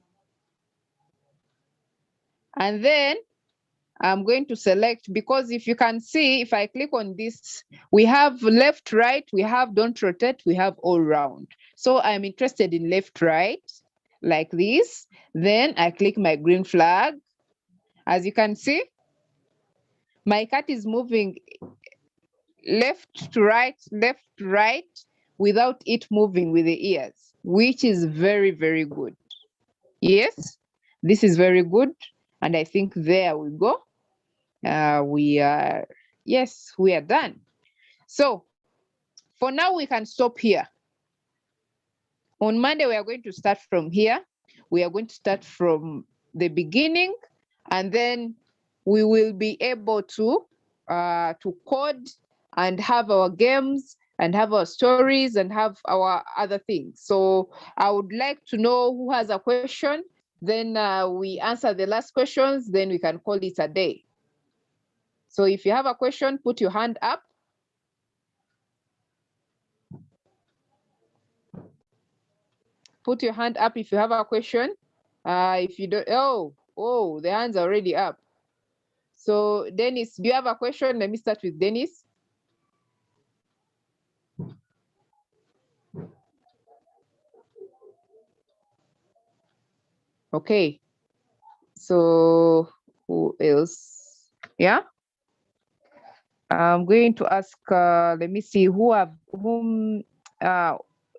And then I'm going to select, because if you can see, if I click on this, we have left, right, we have don't rotate, we have all round. So I'm interested in left, right, like this. Then I click my green flag. As you can see, my cat is moving left to right, without it moving with the ears, which is very, very good. Yes, this is very good. And I think there we go. Yes, we are done. So for now, we can stop here. On Monday, we are going to start from here. We are going to start from the beginning, and then we will be able to code and have our games and have our stories and have our other things. So I would like to know who has a question. Then we answer the last questions, then we can call it a day. So if you have a question, put your hand up. Put your hand up if you have a question. If you don't, oh, the hands are already up. So Dennis, do you have a question? Let me start with Dennis. Okay. So who else? Yeah. I'm going to ask, let me see whom,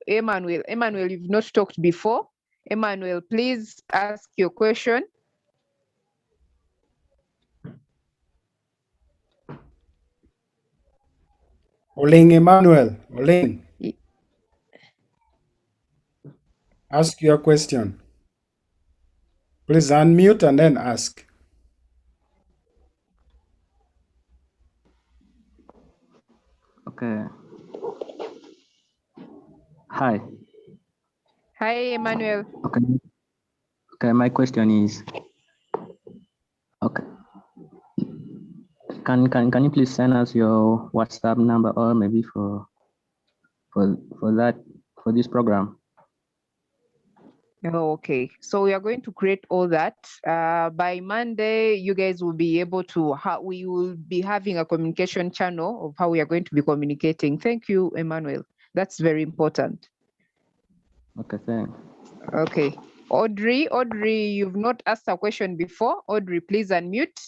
Emmanuel. Emmanuel, you've not talked before. Emmanuel, please ask your question. Oling Emmanuel, Oling. Ask your question. Please unmute and then ask. Okay. Hi. Hi, Emmanuel. Okay. Okay, my question is, okay. Can you please send us your WhatsApp number, or maybe for this program? Oh, okay. So we are going to create all that. By Monday, you guys will be able to, we will be having a communication channel of how we are going to be communicating. Thank you, Emmanuel. That's very important. Okay, thanks. Okay. Audrey, you've not asked a question before. Audrey, please unmute.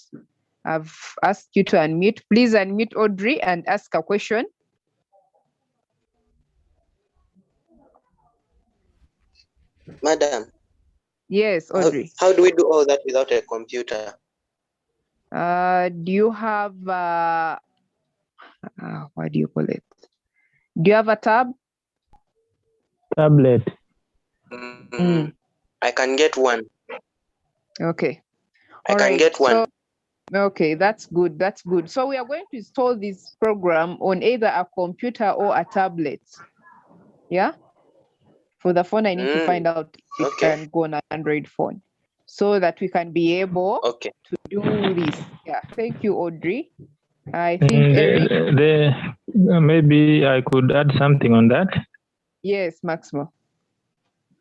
I've asked you to unmute. Please unmute, Audrey, and ask a question. Madam. Yes, Audrey. How do we do all that without a computer? Do you have, what do you call it? Do you have a tablet? I can get one. Okay. I can get one. Okay, that's good. That's good. So we are going to install this program on either a computer or a tablet. Yeah. For the phone, I need to find out if it can go on an Android phone, so that we can be able to do this. Yeah. Thank you, Audrey. I think Eric. Maybe I could add something on that. Yes, Maximo.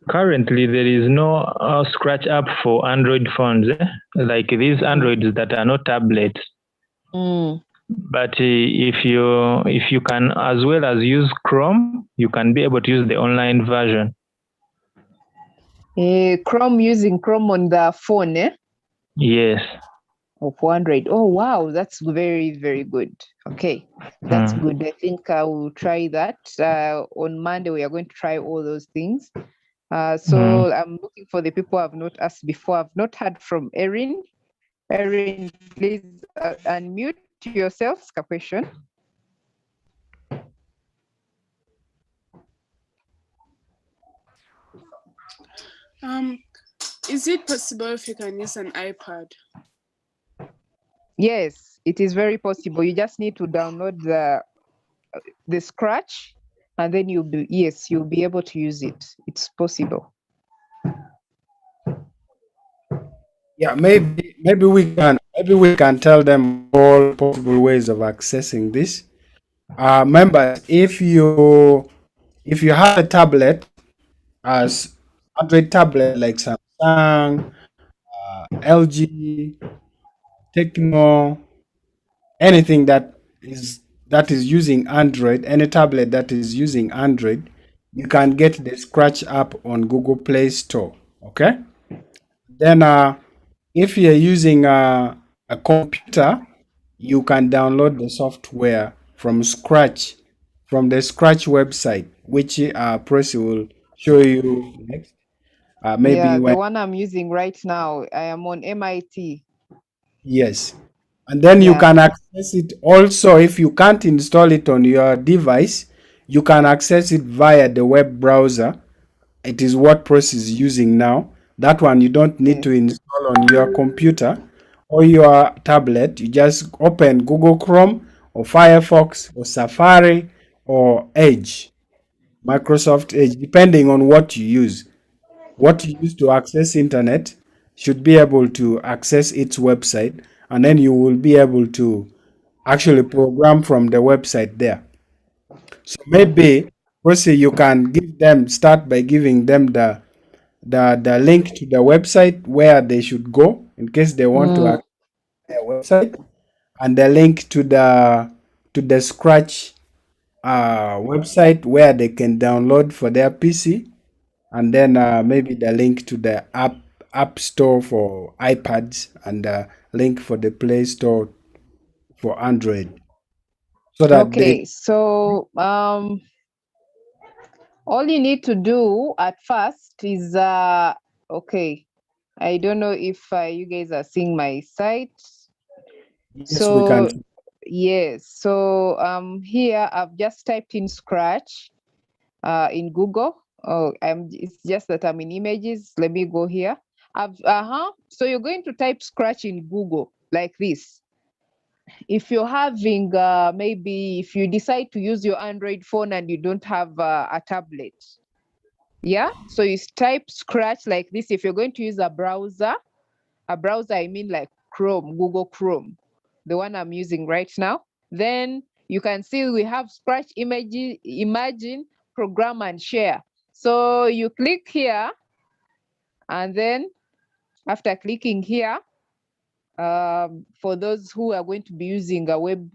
Currently, there is no Scratch app for Android phones, like these Androids that are not tablets. But if you can, as well as use Chrome, you can be able to use the online version. Chrome, using Chrome on the phone, eh? Yes. Of Android. Oh, wow, that's very, very good. Okay, that's good. I think I will try that. On Monday, we are going to try all those things. So I'm looking for the people I've not asked before. I've not heard from Erin. Erin, please unmute yourself. Ask a question. Is it possible if you can use an iPad? Yes, it is very possible. You just need to download the Scratch, and then you'll be able to use it. It's possible. Yeah, maybe we can tell them all possible ways of accessing this. Members, if you have a tablet, as Android tablet like Samsung, LG, Techno, anything that is using Android, any tablet that is using Android, you can get the Scratch app on Google Play Store. Okay. Then, if you're using a computer, you can download the software from Scratch, from the Scratch website, which Prossy will show you next. Maybe Yeah, the when one I'm using right now, I am on MIT. yes. And then you can access it also. If you can't install it on your device, you can access it via the web browser. It is what Prossy is using now. That one you don't need to install on your computer or your tablet. You just open Google Chrome or Firefox or Safari or Edge, Microsoft Edge, depending on what you use. What you use to access internet should be able to access its website, and then you will be able to actually program from the website there. So maybe, Prossy, you can start by giving them the link to the website where they should go in case they want to access their website, and the link to the Scratch website where they can download for their PC, and then maybe the link to the app store for iPads and the link for the Play Store for Android. So that so all you need to do at first is okay. I don't know if you guys are seeing my site. Yes, we can. Yes, so here I've just typed in Scratch in Google. It's just that I'm in images. Let me go here. So you're going to type Scratch in Google like this. If you're having maybe if you decide to use your Android phone and you don't have a tablet, so you type Scratch like this. If you're going to use a browser I mean like Chrome, Google Chrome, the one I'm using right now, then you can see we have Scratch imagine, program, and share. So you click here, and then after clicking here, for those who are going to be using a web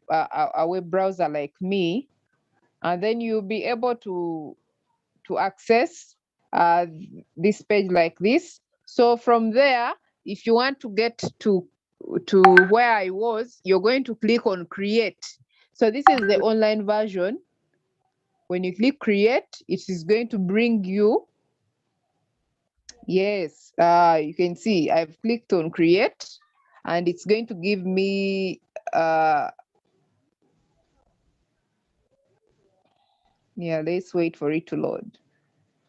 browser like me, and then you'll be able to access this page like this. So from there, if you want to get to where I was, you're going to click on create. So this is the online version. When you click create, it is going to bring you, yes, you can see I've clicked on create, and it's going to give me yeah, let's wait for it to load.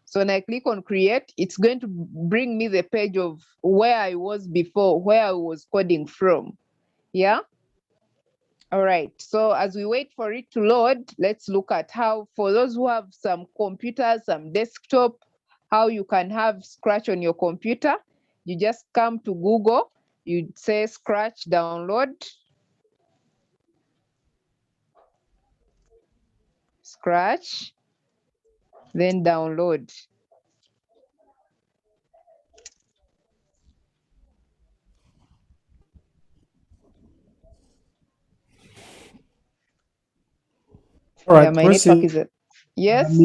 So when I click on create, it's going to bring me the page of where I was before, where I was coding from. Yeah. All right. So as we wait for it to load, let's look at how, for those who have some computers, some desktop, how you can have Scratch on your computer. You just come to Google, you say Scratch download. Scratch, then download. All right, Yeah, my network is it. Yes.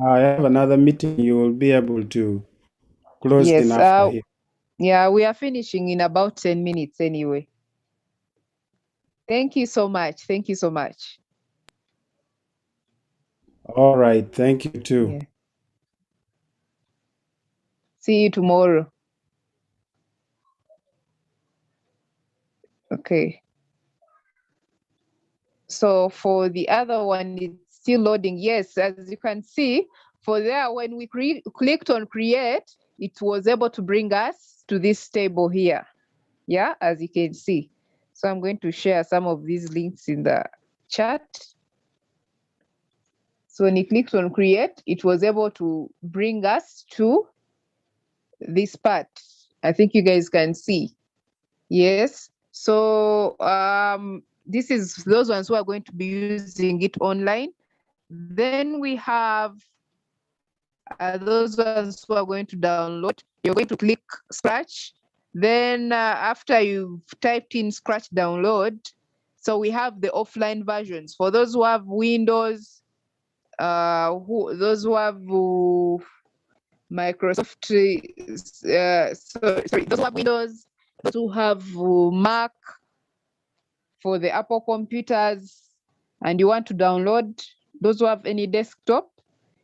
I have another meeting. You will be able to close in Yes. after here. Yeah, we are finishing in about 10 minutes anyway. Thank you so much. Thank you so much. All right. Thank you too. Yeah. See you tomorrow. Okay. So for the other one, it's still loading. Yes, as you can see, for there, when we clicked on create, it was able to bring us to this table here. Yeah, as you can see. So I'm going to share some of these links in the chat. So when you clicked on create, it was able to bring us to this part. I think you guys can see. Yes. So this is those ones who are going to be using it online. Then we have those ones who are going to download. You're going to click Scratch. Then after you've typed in Scratch download, so we have the offline versions. For those who have Windows, those who have Microsoft, sorry, those who have Windows, those who have Mac, for the Apple computers, and you want to download, those who have any desktop,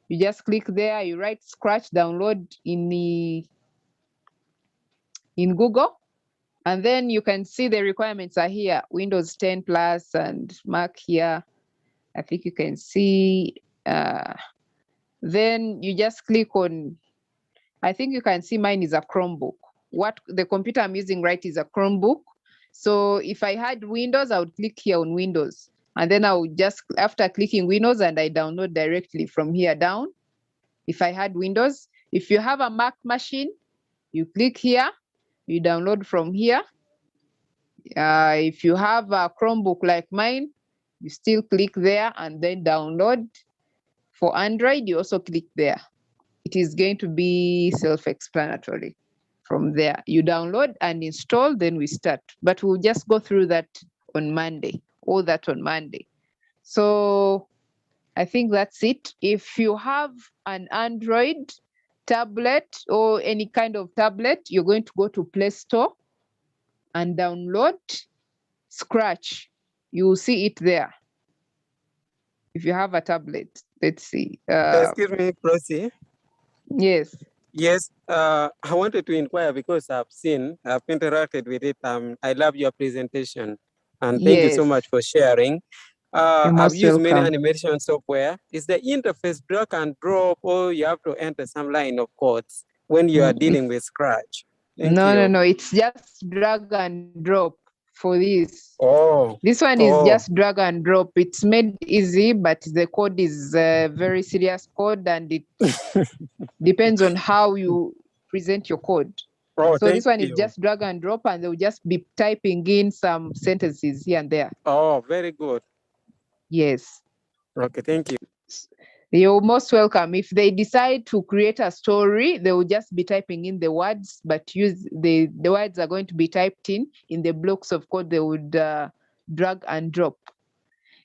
you just click there, you write Scratch download in Google, and then you can see the requirements are here, Windows 10 plus and Mac here. I think you can see, then you just click on, I think you can see mine is a Chromebook. What the computer I'm using right is a Chromebook. So if I had Windows, I would click here on Windows. And then I would just, after clicking Windows, and I download directly from here down. If I had Windows, if you have a Mac machine, you click here, you download from here. If you have a Chromebook like mine, you still click there and then download. For Android, you also click there. It is going to be self-explanatory. From there, you download and install, then we start. But we'll just go through that on Monday, all that on Monday. So I think that's it. If you have an Android tablet or any kind of tablet, you're going to go to Play Store and download Scratch. You will see it there. If you have a tablet, let's see. Excuse me, Prossy. Yes. Yes, I wanted to inquire because I've interacted with it. I love your presentation, and thank you so much for sharing. You're I've most used many welcome. animation software. Is the interface drag and drop, or you have to enter some line of codes when you are dealing with Scratch? Thank you. No, it's just drag and drop for this. Oh. This one is just drag and drop. It's made easy, but the code is a very serious code, and it depends on how you present your code. Oh, So this one is you. just drag and drop, and they'll just be typing in some sentences here and there. Oh, very good. Yes. Okay, thank you. You're most welcome. If they decide to create a story, they will just be typing in the words, but use the words are going to be typed in the blocks of code they would drag and drop.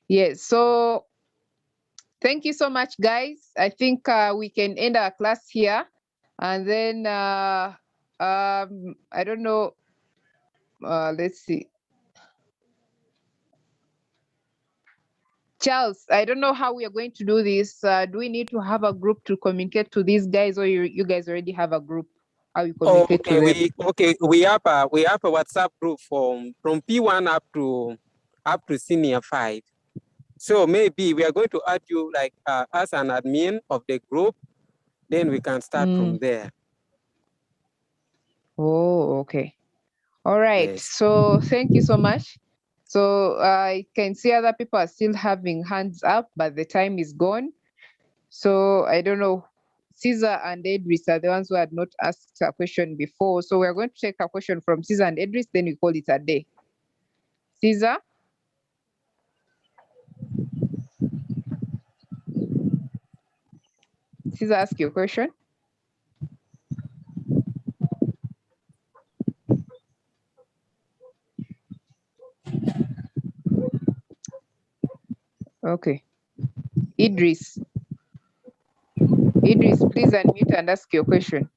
Yes, so Thank you so much, guys. I think we can end our class here. And then, I don't know, let's see. Charles, I don't know how we are going to do this. Do we need to have a group to communicate to these guys, or you guys already have a group? How you communicate to them? We have a WhatsApp group from P1 up to senior 5. So maybe we are going to add you like as an admin of the group. Then we can start from there. Oh, okay. All right. Yes. So thank you so much. So I can see other people are still having hands up, but the time is gone. So I don't know. Caesar and Edris are the ones who had not asked a question before. So we're going to take a question from Caesar and Edris, then we call it a day. Caesar? Caesar, ask your question. Okay. Idris. Idris, please unmute and ask your question.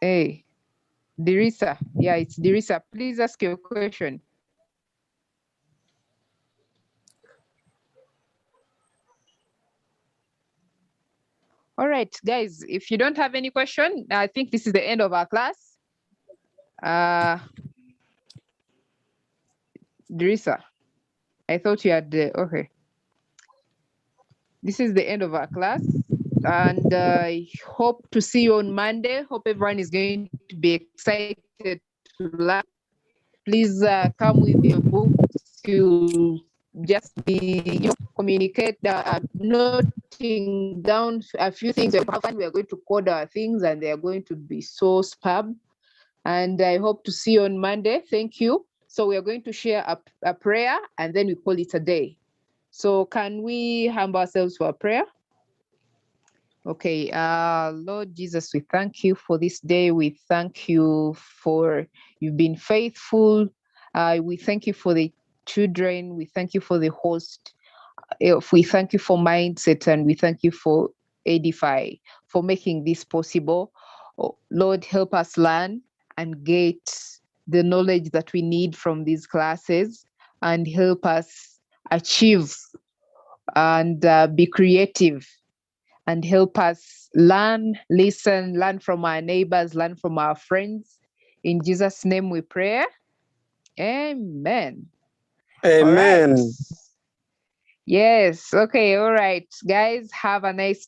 Hey, Dirisa. Yeah, it's Dirisa. Please ask your question. All right, guys, if you don't have any question, I think this is the end of our class. Dirisa, I thought you had, okay. This is the end of our class, and I hope to see you on Monday. Hope everyone is going to be excited to learn. Please come with your books. You just be, communicate, noting down a few things. We are going to code our things, and they are going to be so superb. And I hope to see you on Monday. Thank you. So we are going to share a prayer, and then we call it a day. So can we humble ourselves for a prayer? Okay, Lord Jesus, we thank you for this day. We thank you for you've been faithful. We thank you for the children. We thank you for the host. We thank you for Mindset, and we thank you for Edify for making this possible. Oh, Lord, help us learn and get the knowledge that we need from these classes, and help us achieve and be creative, and help us learn, listen, learn from our neighbors, learn from our friends. In Jesus' name we pray. Amen. Amen. All right. Yes. Okay. All right. Guys, have a nice